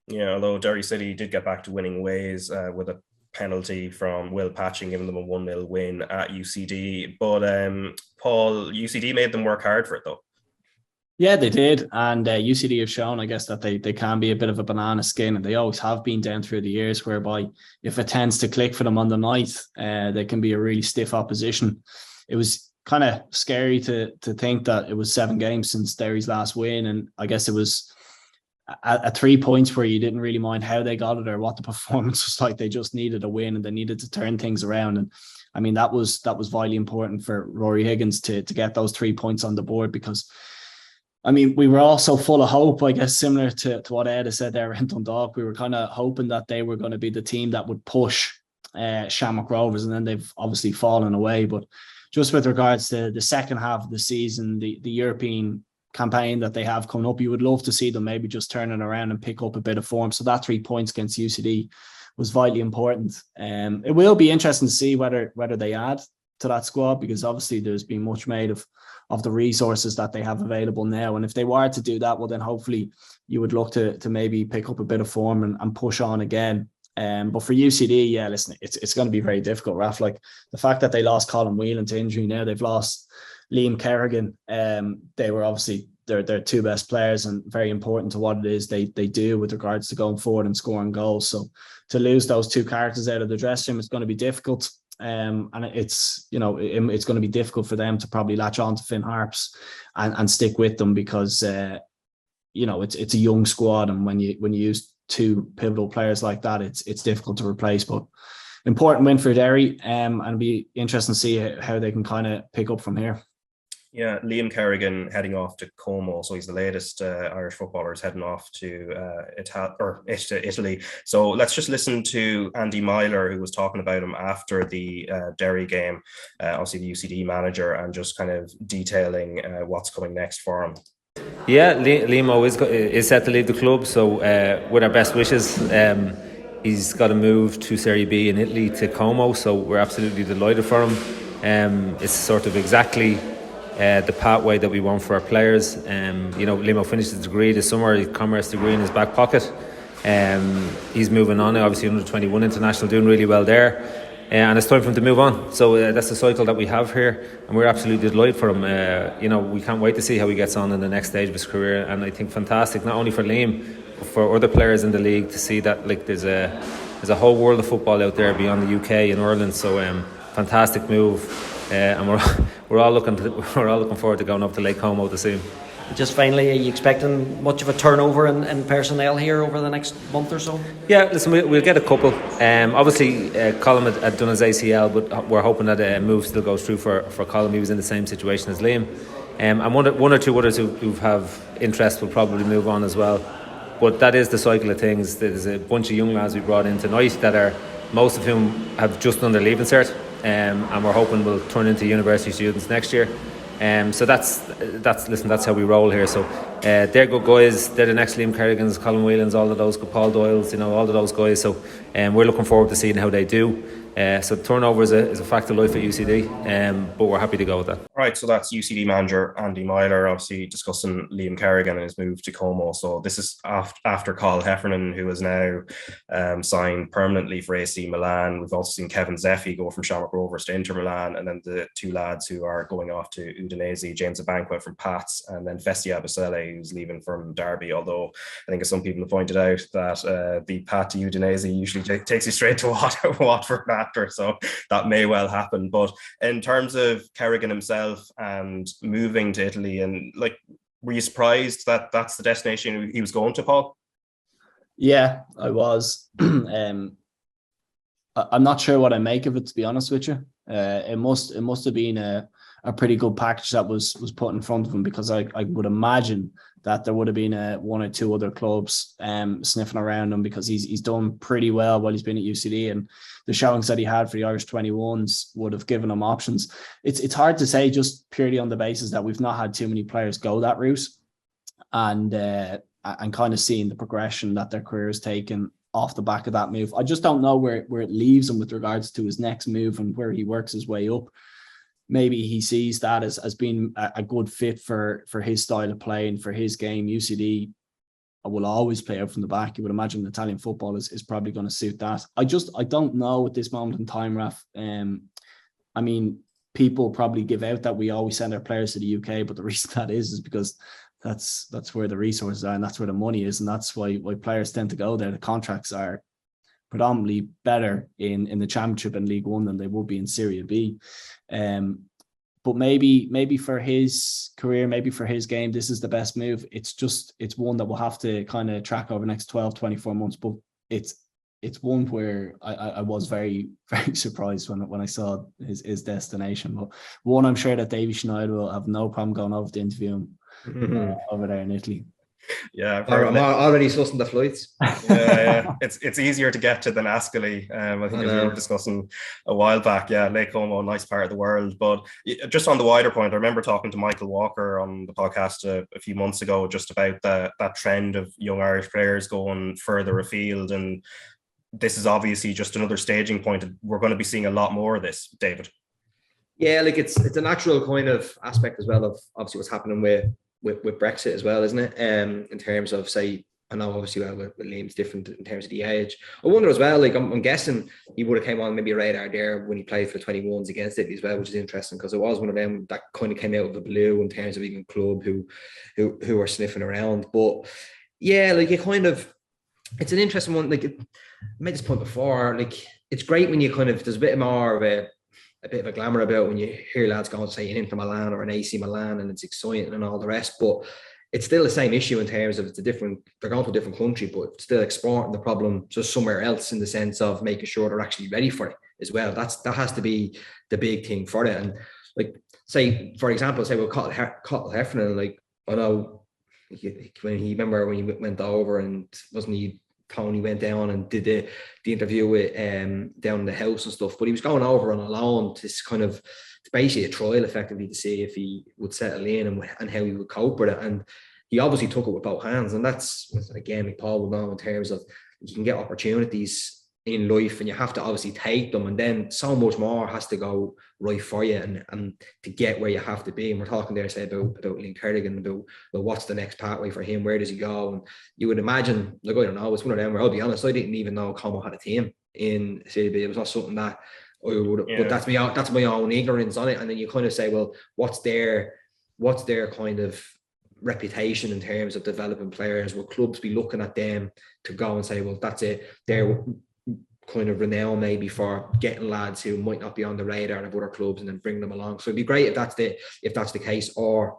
Yeah, although Derry City did get back to winning ways with a penalty from Will Patching, giving them a 1-0 win at UCD. But Paul, UCD made them work hard for it, though. Yeah, they did. And UCD have shown, I guess, that they can be a bit of a banana skin, and they always have been down through the years, whereby if it tends to click for them on the night, they can be a really stiff opposition. It was kind of scary to think that it was 7 games since Derry's last win, and I guess it was at 3 points where you didn't really mind how they got it or what the performance was like. They just needed a win, and they needed to turn things around. And I mean, that was vitally important for Rory Higgins to get those 3 points on the board, because I mean, we were all so full of hope, I guess, similar to what Ed has said there in Dundalk. We were kind of hoping that they were going to be the team that would push Shamrock Rovers, and then they've obviously fallen away. But just with regards to the second half of the season, the European campaign that they have coming up, you would love to see them maybe just turn it around and pick up a bit of form. So that 3 points against UCD was vitally important. It will be interesting to see whether they add to that squad, because obviously there's been much made of the resources that they have available now. And if they were to do that, well, then hopefully you would look to maybe pick up a bit of form and push on again. But for UCD, yeah, listen, it's going to be very difficult, Raf. Like the fact that they lost Colin Whelan to injury, now they've lost Liam Kerrigan. They were obviously their two best players and very important to what it is they do with regards to going forward and scoring goals. So to lose those two characters out of the dressing room is going to be difficult. And it's it's going to be difficult for them to probably latch on to Finn Harps and stick with them, because it's a young squad, and when you use two pivotal players like that, it's difficult to replace. But important win for Derry, and it'll be interesting to see how they can kind of pick up from here. Yeah, Liam Kerrigan heading off to Como, so he's the latest Irish footballers heading off to Italy. So let's just listen to Andy Myler, who was talking about him after the Derry game, obviously the UCD manager, and just kind of detailing what's coming next for him. Yeah, Liam is set to leave the club, so with our best wishes. He's got to move to Serie B in Italy to Como, so we're absolutely delighted for him. It's sort of exactly the pathway that we want for our players. Limo finished his degree this summer, his commerce degree in his back pocket. He's moving on now, obviously under 21 international, doing really well there. And it's time for him to move on. So that's the cycle that we have here, and we're absolutely delighted for him. We can't wait to see how he gets on in the next stage of his career. And I think fantastic, not only for Liam, but for other players in the league, to see that there's a whole world of football out there beyond the UK and Ireland. So fantastic move, and we're all looking forward to going up to Lake Como to see him. Just finally, are you expecting much of a turnover in personnel here over the next month or so? Yeah, listen, we'll get a couple. Obviously, Colin had done his ACL, but we're hoping that a move still goes through for Colin. He was in the same situation as Liam. And one or two others who have interest will probably move on as well. But that is the cycle of things. There's a bunch of young lads we brought in tonight that are, most of whom have just done their leaving cert, and we're hoping will turn into university students next year. So that's how we roll here. So they're good guys. They're the next Liam Kerrigans, Colin Whelans, all of those, Paul Doyles, all of those guys. So we're looking forward to seeing how they do. So turnover is a fact of life at UCD, but we're happy to go with that. Right, so that's UCD manager Andy Myler, obviously discussing Liam Kerrigan and his move to Como. So this is after Carl Heffernan, who is now signed permanently for AC Milan. We've also seen Kevin Zeffi go from Shamrock Rovers to Inter Milan, and then the two lads who are going off to Udinese, James Abankwah from Pats, and then Festi Abasele, who's leaving from Derby. Although I think, as some people have pointed out, that the Pat to Udinese usually takes you straight to Watford after, so that may well happen. But in terms of Kerrigan himself and moving to Italy, and were you surprised that that's the destination he was going to, Paul? Yeah, I was. I'm not sure what I make of it, to be honest with you. It must have been a pretty good package that was put in front of him, because I would imagine that there would have been one or two other clubs sniffing around him, because he's done pretty well while he's been at UCD, and the showings that he had for the Irish 21s would have given him options. It's hard to say just purely on the basis that we've not had too many players go that route, and kind of seeing the progression that their career has taken off the back of that move. I just don't know where it leaves him with regards to his next move and where he works his way up. Maybe he sees that as being a good fit for his style of play and for his game. UCD will always play out from the back. You would imagine Italian football is probably going to suit that. I don't know at this moment in time, Raf. I mean, people probably give out that we always send our players to the UK, but the reason that is because that's where the resources are, and that's where the money is, and that's why players tend to go there. The contracts are predominantly better in the Championship and League One than they would be in Serie B. But maybe for his career, maybe for his game, this is the best move. It's one that we'll have to kind of track over the next 12, 24 months. But it's one where I was very, very surprised when I saw his destination. But one, I'm sure that David Sneyd will have no problem going over to interview him over there in Italy. Yeah, I'm already sussing the flights. Yeah. It's easier to get to than Ascoli. I think we were discussing a while back. Yeah, Lake Como, a nice part of the world. But just on the wider point, I remember talking to Michael Walker on the podcast a few months ago just about that trend of young Irish players going further afield. And this is obviously just another staging point. We're going to be seeing a lot more of this, David. Yeah, like it's a natural kind of aspect as well of obviously what's happening with Brexit as well, isn't it? In terms of, say, I know obviously with Liam's different in terms of the age. I wonder as well, like I'm guessing he would have came on maybe a radar there when he played for the 21s against Italy as well, which is interesting because it was one of them that kind of came out of the blue in terms of even club who were sniffing around. But yeah, like it's an interesting one. Like I made this point before, like it's great when you there's a bit more of a bit of a glamour about when you hear lads going, say, an Inter Milan or an AC Milan, and it's exciting and all the rest. But it's still the same issue in terms of they're going to a different country, but still exporting the problem just somewhere else in the sense of making sure they're actually ready for it as well. That has to be the big thing for it. And like, say, for example, say with Cottle Heffernan, like, I know when he went over and wasn't he, Tony went down and did the interview with down in the house and stuff, but he was going over on a loan to it's basically a trial effectively to see if he would settle in and how he would cope with it. And he obviously took it with both hands. And that's, again, like Paul will know in terms of you can get opportunities in life and you have to obviously take them, and then so much more has to go right for you and to get where you have to be. And we're talking there, say, about Liam Kerrigan, about well, what's the next pathway for him, where does he go? And you would imagine, like, I don't know, it's one of them where, I'll be honest, I didn't even know Como had a team in Serie B. It was not something that I would, but that's my own ignorance on it. And then you kind of say, well, what's their kind of reputation in terms of developing players? Will clubs be looking at them to go and say, well, that's it, they're kind of renown maybe for getting lads who might not be on the radar of other clubs and then bring them along? So it'd be great if that's the case. Or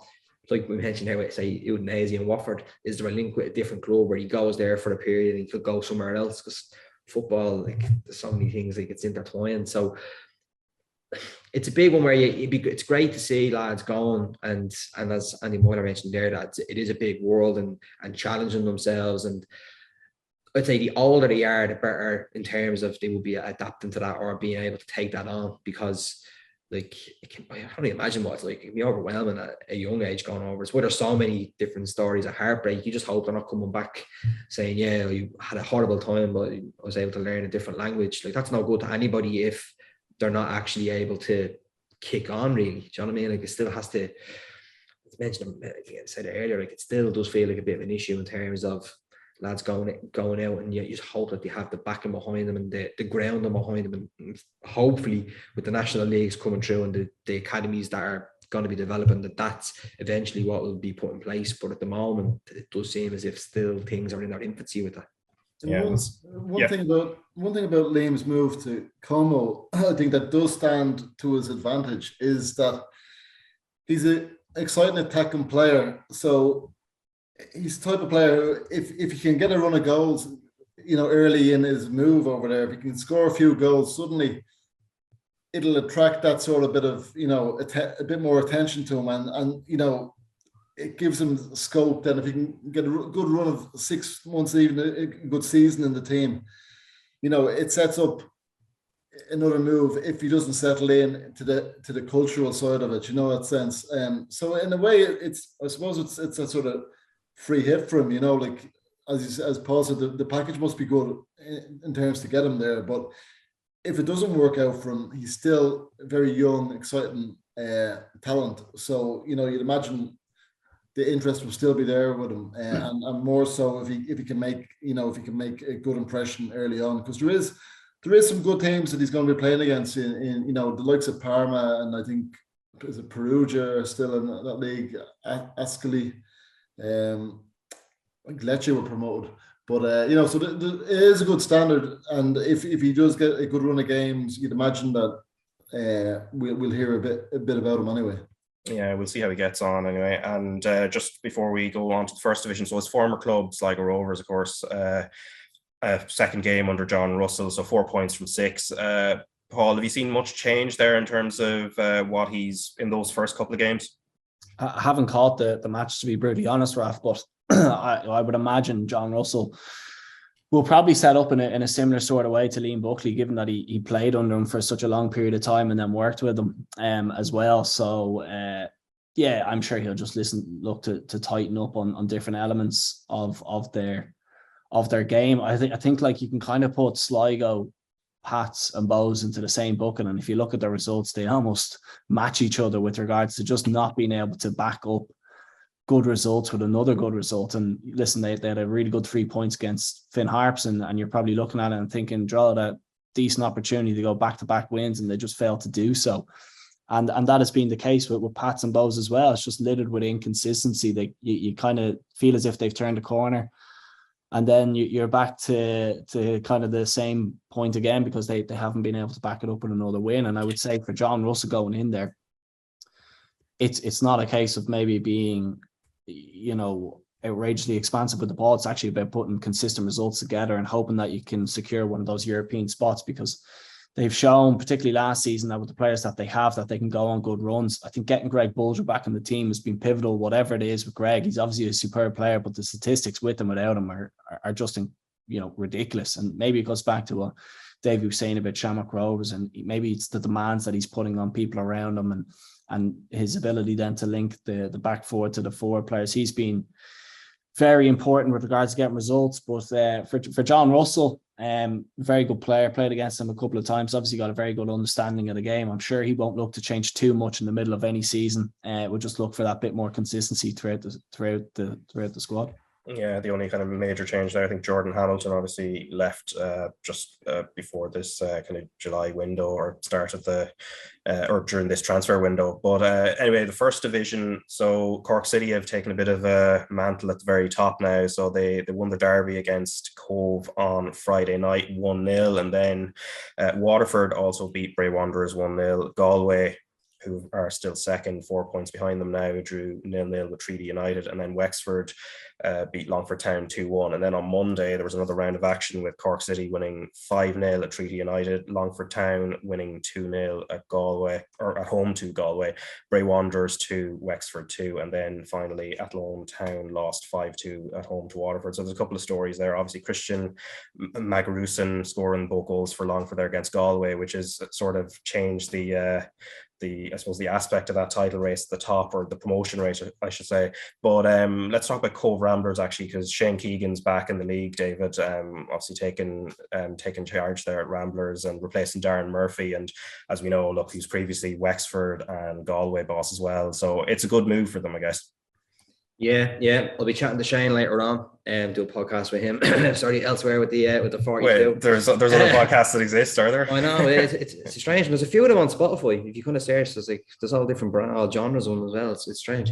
like we mentioned how, say, Udinese and Watford, is there a link with a different club where he goes there for a period and he could go somewhere else? Because football, like, there's so many things, like, it's intertwined. So it's a big one where it's great to see lads going, and as Andy Moyler mentioned there, that it is a big world and challenging themselves. And I'd say the older they are, the better in terms of they will be adapting to that or being able to take that on, because like I can only imagine what it's like. It can be overwhelming at a young age going over. It's where there's so many different stories of heartbreak. You just hope they're not coming back saying, yeah, you had a horrible time, but I was able to learn a different language. Like, that's no good to anybody if they're not actually able to kick on, really. Do you know what I mean? Like, it still has to, as mentioned, I said it earlier, like, it still does feel like a bit of an issue in terms of lads going out, and you just hope that they have the backing behind them and the grounding behind them, and hopefully with the national leagues coming through and the academies that are going to be developing, that's eventually what will be put in place. But at the moment, it does seem as if still things are in their infancy with that. Yeah. One thing about Liam's move to Como, I think that does stand to his advantage, is that he's an exciting attacking player. So he's the type of player who, if he can get a run of goals, early in his move over there, if he can score a few goals, suddenly it'll attract that sort of bit of, a bit more attention to him, and it gives him scope. Then if he can get a good run of 6 months, even a good season in the team, it sets up another move if he doesn't settle in to the cultural side of it, that sense. So in a way, I suppose it's a sort of free hit for him, like as Paul said, the package must be good in terms to get him there. But if it doesn't work out for him, he's still a very young, exciting talent. So you'd imagine the interest will still be there with him, and more so if he can make a good impression early on, because there is some good teams that he's going to be playing against in the likes of Parma, and I think is it Perugia still in that league, Ascoli. Lecce were promoted, but so it is a good standard, and if he does get a good run of games, you'd imagine that we'll hear a bit about him anyway. Yeah, we'll see how he gets on anyway. And just before we go on to the first division, so his former clubs, like Rovers, of course, a second game under John Russell, so 4 points from 6. Paul, have you seen much change there in terms of what he's in those first couple of games? I haven't caught the match, to be brutally honest, Raf, but I would imagine John Russell will probably set up in a similar sort of way to Liam Buckley, given that he played under him for such a long period of time and then worked with him as well. So I'm sure he'll just look to tighten up on different elements of their their game. I think like you can kind of put Sligo, Pats and Bows into the same bucket, and if you look at their results, they almost match each other with regards to just not being able to back up good results with another good result. And listen, they had a really good 3 points against Finn Harps, and you're probably looking at it and thinking, draw that decent opportunity to go back-to-back wins, and they just failed to do so. And that has been the case with Pats and Bows as well. It's just littered with inconsistency. You kind of feel as if they've turned a corner, and then you're back to kind of the same point again, because they haven't been able to back it up with another win. And I would say for John Russell going in there, it's not a case of maybe being, outrageously expansive with the ball. It's actually about putting consistent results together and hoping that you can secure one of those European spots, because they've shown, particularly last season, that with the players that they have, that they can go on good runs. I think getting Greg Bulger back in the team has been pivotal, whatever it is with Greg. He's obviously a superb player, but the statistics with and without him are just, ridiculous. And maybe it goes back to what Dave was saying about Shamrock Rovers, and maybe it's the demands that he's putting on people around him, and his ability then to link the back four to the forward players. He's been very important with regards to getting results. But for John Russell, very good player, played against him a couple of times, obviously got a very good understanding of the game. I'm sure he won't look to change too much in the middle of any season. We'll just look for that bit more consistency throughout the squad. Yeah, the only kind of major change there, I think Jordan Hamilton obviously left just before this kind of July window, or start of or during this transfer window. But anyway, the first division, so Cork City have taken a bit of a mantle at the very top now. So they won the derby against Cobh on Friday night 1-0, and then Waterford also beat Bray Wanderers 1-0. Galway, who are still second, 4 points behind them now, drew 0-0 with Treaty United, and then Wexford beat Longford Town 2-1. And then on Monday, there was another round of action with Cork City winning 5-0 at Treaty United, Longford Town winning 2-0 at Galway, or at home to Galway, Bray Wanderers 2, Wexford 2, and then finally Athlone Town lost 5-2 at home to Waterford. So there's a couple of stories there. Obviously, Christian Magarusan scoring both goals for Longford there against Galway, which has sort of changed the aspect of that title race at the top, or the promotion race, I should say. But let's talk about Cobh Ramblers, actually, because Shane Keegan's back in the league, David, obviously taking charge there at Ramblers and replacing Darren Murphy. And as we know, look, he's previously Wexford and Galway boss as well. So it's a good move for them, I guess. Yeah. I'll be chatting to Shane later on and do a podcast with him. Sorry, elsewhere with the 42. Wait, there's other podcasts that exist, are there? I know, it's strange. There's a few of them on Spotify. If you kind of search, there's all different all genres on as well. It's strange.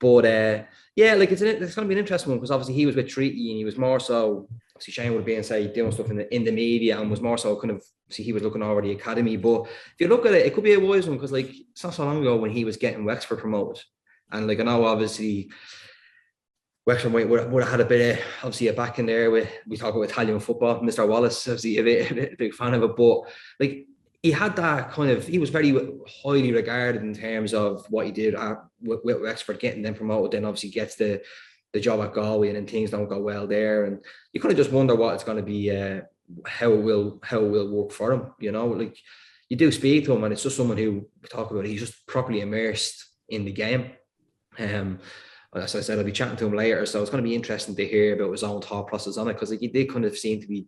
But it's going to be an interesting one, because obviously he was with Treaty, and he was more so. Obviously, Shane would be doing stuff in the media, and was more so kind of. See, he was looking over the academy. But if you look at it, it could be a wise one, because it's not so long ago when he was getting Wexford promoted. And I know obviously Wexford would have had a bit of obviously a back in there with, we talk about Italian football, Mr. Wallace, obviously a big fan of it, but he had that kind of, he was very highly regarded in terms of what he did with Wexford, getting them promoted, then obviously gets the job at Galway, and then things don't go well there, and you kind of just wonder what it's going to be, how it will work for him, you do speak to him, and it's just someone who we talk about, he's just properly immersed in the game. As I said, I'll be chatting to him later, so it's going to be interesting to hear about his own thought process on it, because he did kind of seem to be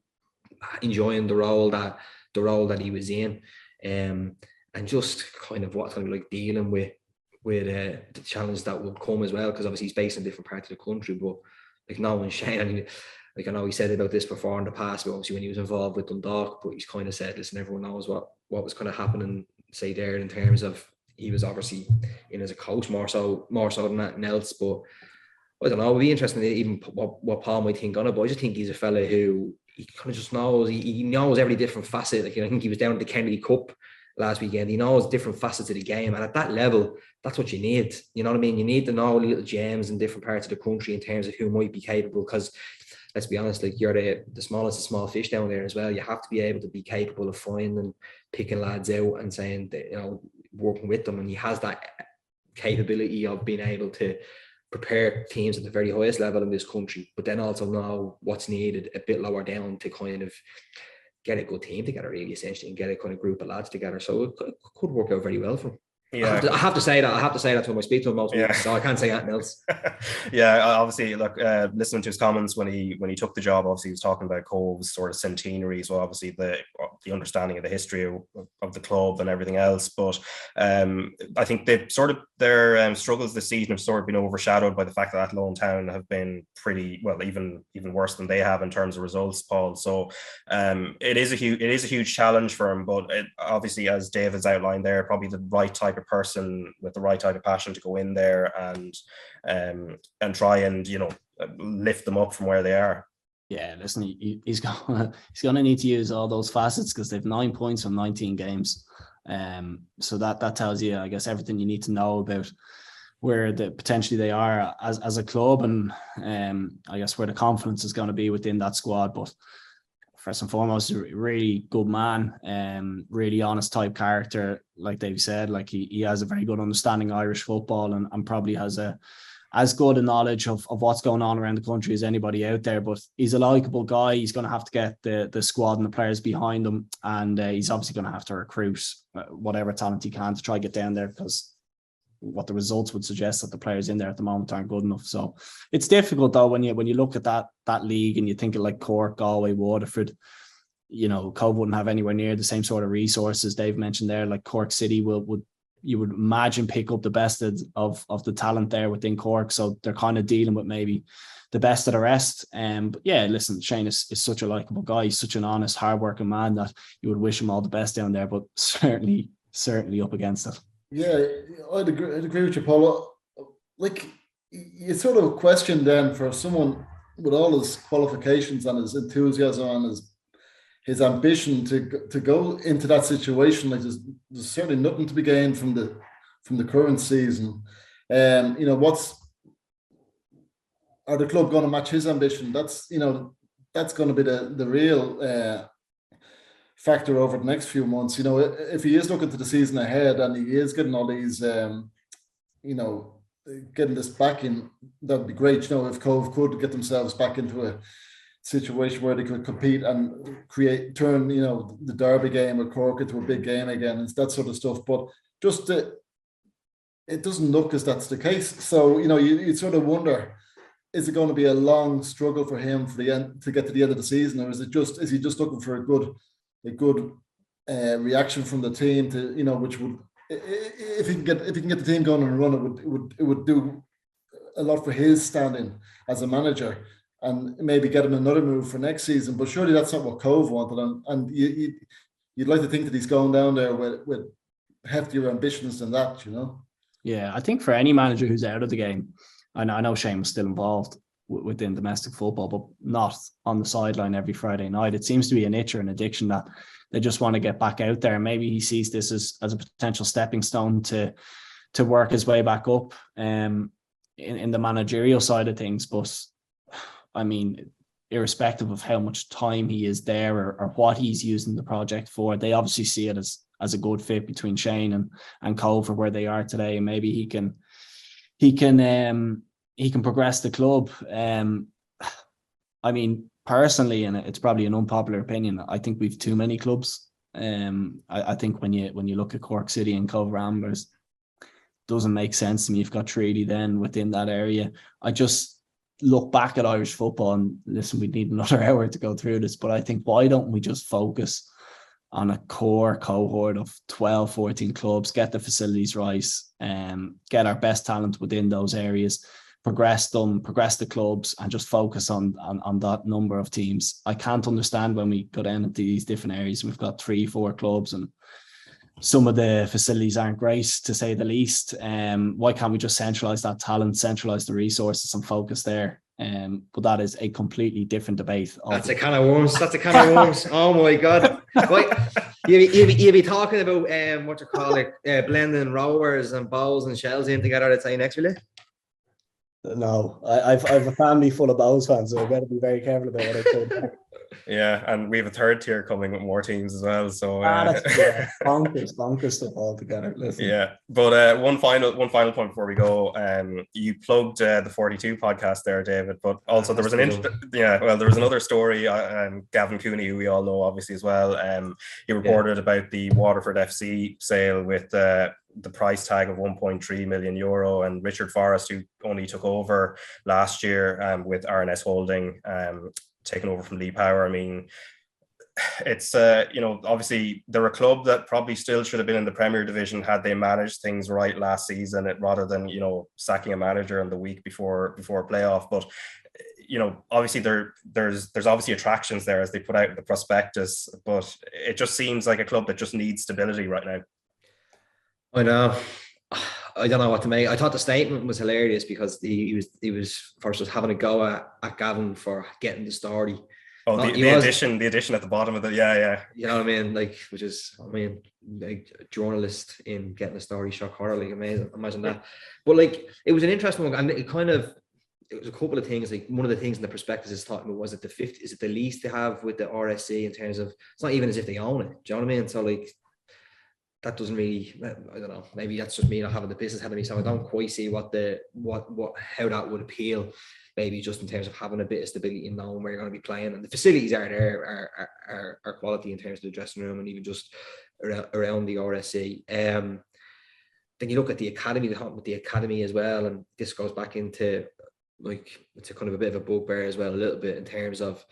enjoying the role that he was in, and just kind of what's going to be like dealing with the challenge that will come as well, because obviously he's based in a different part of the country. But knowing Shane, I know he said about this before in the past, but obviously when he was involved with Dundalk, but he's kind of said, listen, everyone knows what was kind of happening, say there, in terms of he was obviously in as a coach more so than anything else. But I don't know, it would be interesting to even what Paul might think on it. But I just think he's a fella who he kind of just knows, he knows every different facet. I think he was down at the Kennedy Cup last weekend. He knows different facets of the game, and at that level, that's what you need. You know what I mean? You need to know little gems in different parts of the country in terms of who might be capable, because let's be honest, you're the smallest of small fish down there as well. You have to be able to be capable of finding, picking lads out and saying that, working with them, and he has that capability of being able to prepare teams at the very highest level in this country, but then also know what's needed a bit lower down to kind of get a good team together, really, essentially, and get a kind of group of lads together. So it could work out very well for him. Yeah, I have to say that when I speak to him most weeks, so I can't say anything else. Yeah, obviously, look, listening to his comments when he took the job, obviously he was talking about Cobh's sort of centenary, so obviously the understanding of the history of the club and everything else. But I think their struggles this season have sort of been overshadowed by the fact that Athlone Town have been pretty well, even worse than they have in terms of results, Paul. So it is a huge challenge for him, but obviously, as Dave has outlined there, probably the right type of person with the right type of passion to go in there and try and lift them up from where they are. Yeah, listen, he's gonna need to use all those facets because they've 9 points from 19 games. So that tells you, I guess, everything you need to know about where potentially they are as a club, and I guess where the confidence is going to be within that squad. But first and foremost, a really good man, really honest type character. Like Dave said, like he has a very good understanding of Irish football and probably has as good a knowledge of what's going on around the country as anybody out there. But he's a likeable guy. He's going to have to get the squad and the players behind him, and he's obviously going to have to recruit whatever talent he can to try to get down there, because what the results would suggest that the players in there at the moment aren't good enough. So it's difficult though when you look at that league and you think of like Cork, Galway, Waterford. Cobh wouldn't have anywhere near the same sort of resources Dave mentioned there. Like Cork City you would imagine pick up the best of the talent there within Cork. So they're kind of dealing with maybe the best of the rest. But yeah, listen, Shane is such a likeable guy. He's such an honest, hardworking man that you would wish him all the best down there, but certainly up against it. Yeah, I'd agree with you, Paul. Like, you sort of question then for someone with all his qualifications and his enthusiasm and his ambition to go into that situation. Like, there's certainly nothing to be gained from the current season. Are the club going to match his ambition? That's going to be the real factor over the next few months. If he is looking to the season ahead and he is getting all these, getting this back in, that'd be great. If Cobh could get themselves back into a situation where they could compete and turn the derby game with Cork into a big game again and that sort of stuff. But just it doesn't look as that's the case. So you sort of wonder, is it going to be a long struggle for him to get to the end of the season, or is he just looking for a good reaction from the team to which would, if he can get the team going and run, it would do a lot for his standing as a manager and maybe get him another move for next season. But surely that's not what Cobh wanted, and you'd like to think that he's going down there with heftier ambitions than that. Yeah, I think for any manager who's out of the game, I know Shane was still involved within domestic football, but not on the sideline every Friday night. It seems to be an itch or an addiction that they just want to get back out there. Maybe he sees this as a potential stepping stone to work his way back up in the managerial side of things. But I mean, irrespective of how much time he is there or what he's using the project for, they obviously see it as a good fit between Shane and Cobh for where they are today. And maybe he can progress the club. I mean, personally, and it's probably an unpopular opinion, I think we've too many clubs. I think when you look at Cork City and Cobh Ramblers, doesn't make sense to me. You've got Treaty then within that area. I just look back at Irish football and listen, we need another hour to go through this, but I think, why don't we just focus on a core cohort of 12, 14 clubs, get the facilities right, get our best talent within those areas, progress the clubs, and just focus on that number of teams. I can't understand when we go down into these different areas and we've got 3-4 clubs and some of the facilities aren't great, to say the least. Why can't we just centralise that talent, centralise the resources and focus there? But that is a completely different debate. That's a can of worms. Oh my God. Wait, you'll be talking about blending Rovers and Bows and Shells in together at say next, will you? No, I've a family full of Bows fans, so I better be very careful about what I say. Yeah, and we have a third tier coming with more teams as well. So that's bonkers stuff all together. Listen. Yeah, but one final point before we go. You plugged the 42 podcast there, David, but also there was there was another story. Gavin Cooney, who we all know obviously as well. He reported about the Waterford FC sale with the price tag of 1.3 million euro, and Richard Forrest, who only took over last year with RNS Holding, taken over from Lee Power. I mean, it's obviously they're a club that probably still should have been in the Premier Division had they managed things right last season, rather than sacking a manager in the week before playoff. But obviously there's obviously attractions there as they put out the prospectus, but it just seems like a club that just needs stability right now. I know. I don't know what to make. I thought the statement was hilarious because he was first was having a go at Gavin for getting the story. Oh, the addition at the bottom of the You know what I mean? Like, which is, I mean, like a journalist in getting a story shock horror, like amazing. Imagine that. But like, it was an interesting one, and it was a couple of things. Like, one of the things in the prospectus is talking about, was it the lease they have with the RSC in terms of, it's not even as if they own it. Do you know what I mean? So like, that doesn't really, I don't know, maybe that's just me not having the business ahead of me, so I don't quite see how that would appeal, maybe just in terms of having a bit of stability and knowing where you're going to be playing, and the facilities are there, are quality in terms of the dressing room and even just around the RSC. Then you look at the academy, with the academy as well, and this goes back into, like, it's a kind of a bit of a bugbear as well, a little bit, in terms of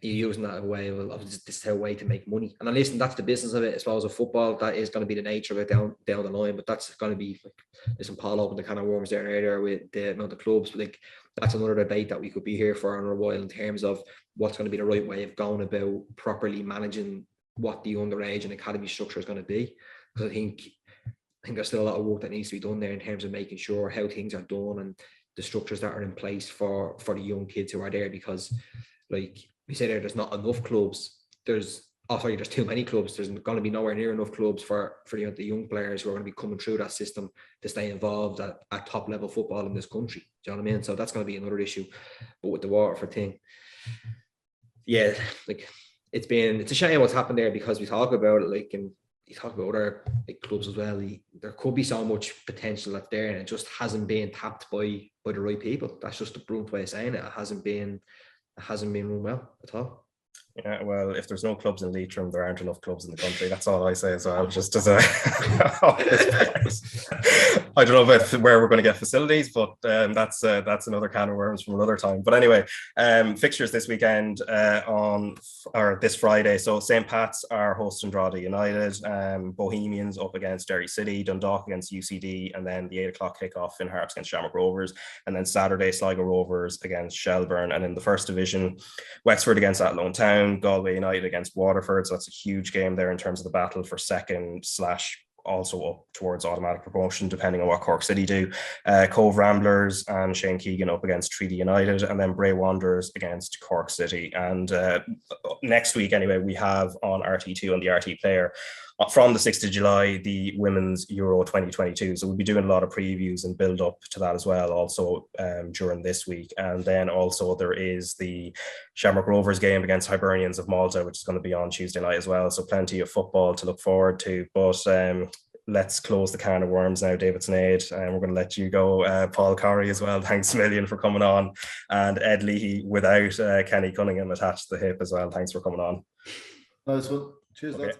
you're using that way of this is a way to make money. And listen, that's the business of it. As well as a football, that is going to be the nature of it down the line. But that's going to be, like, listen, Paul opened the kind of worms there earlier with the amount of clubs. But like, that's another debate that we could be here for in a while, in terms of what's going to be the right way of going about properly managing what the underage and academy structure is going to be. Because I think there's still a lot of work that needs to be done there in terms of making sure how things are done and the structures that are in place for the young kids who are there. Because, like we say there's not enough clubs. There's too many clubs. There's going to be nowhere near enough clubs for the young players who are going to be coming through that system to stay involved at top level football in this country. Do you know what I mean? So that's going to be another issue. But with the Waterford thing, yeah, like, it's a shame what's happened there, because we talk about it, like, and you talk about other big clubs as well. There could be so much potential that's there, and it just hasn't been tapped by the right people. That's just the blunt way of saying it. It hasn't been run well at all. Yeah, well, if there's no clubs in Leitrim, there aren't enough clubs in the country. That's all I say as well. Just as I don't know about where we're going to get facilities, but that's another can of worms from another time. But anyway, fixtures this weekend this Friday. So St. Pat's are hosting Drogheda United, Bohemians up against Derry City, Dundalk against UCD, and then the 8 o'clock kickoff in Hearts against Shamrock Rovers, and then Saturday Sligo Rovers against Shelburne, and in the first division, Wexford against Athlone Town, Galway United against Waterford. So that's a huge game there in terms of the battle for second / also up towards automatic promotion, depending on what Cork City do. Cobh Ramblers and Shane Keegan up against Treaty United, and then Bray Wanderers against Cork City. And next week, anyway, we have on RT2 and the RT Player, from the 6th of July, the Women's Euro 2022. So we'll be doing a lot of previews and build up to that as well, also during this week. And then also there is the Shamrock Rovers game against Hibernians of Malta, which is going to be on Tuesday night as well. So plenty of football to look forward to. But let's close the can of worms now, David Sneyd, and we're going to let you go. Paul Corry as well, thanks a million for coming on. And Ed Leahy without Kenny Cunningham attached to the hip as well. Thanks for coming on. Nice one. Cheers, lads.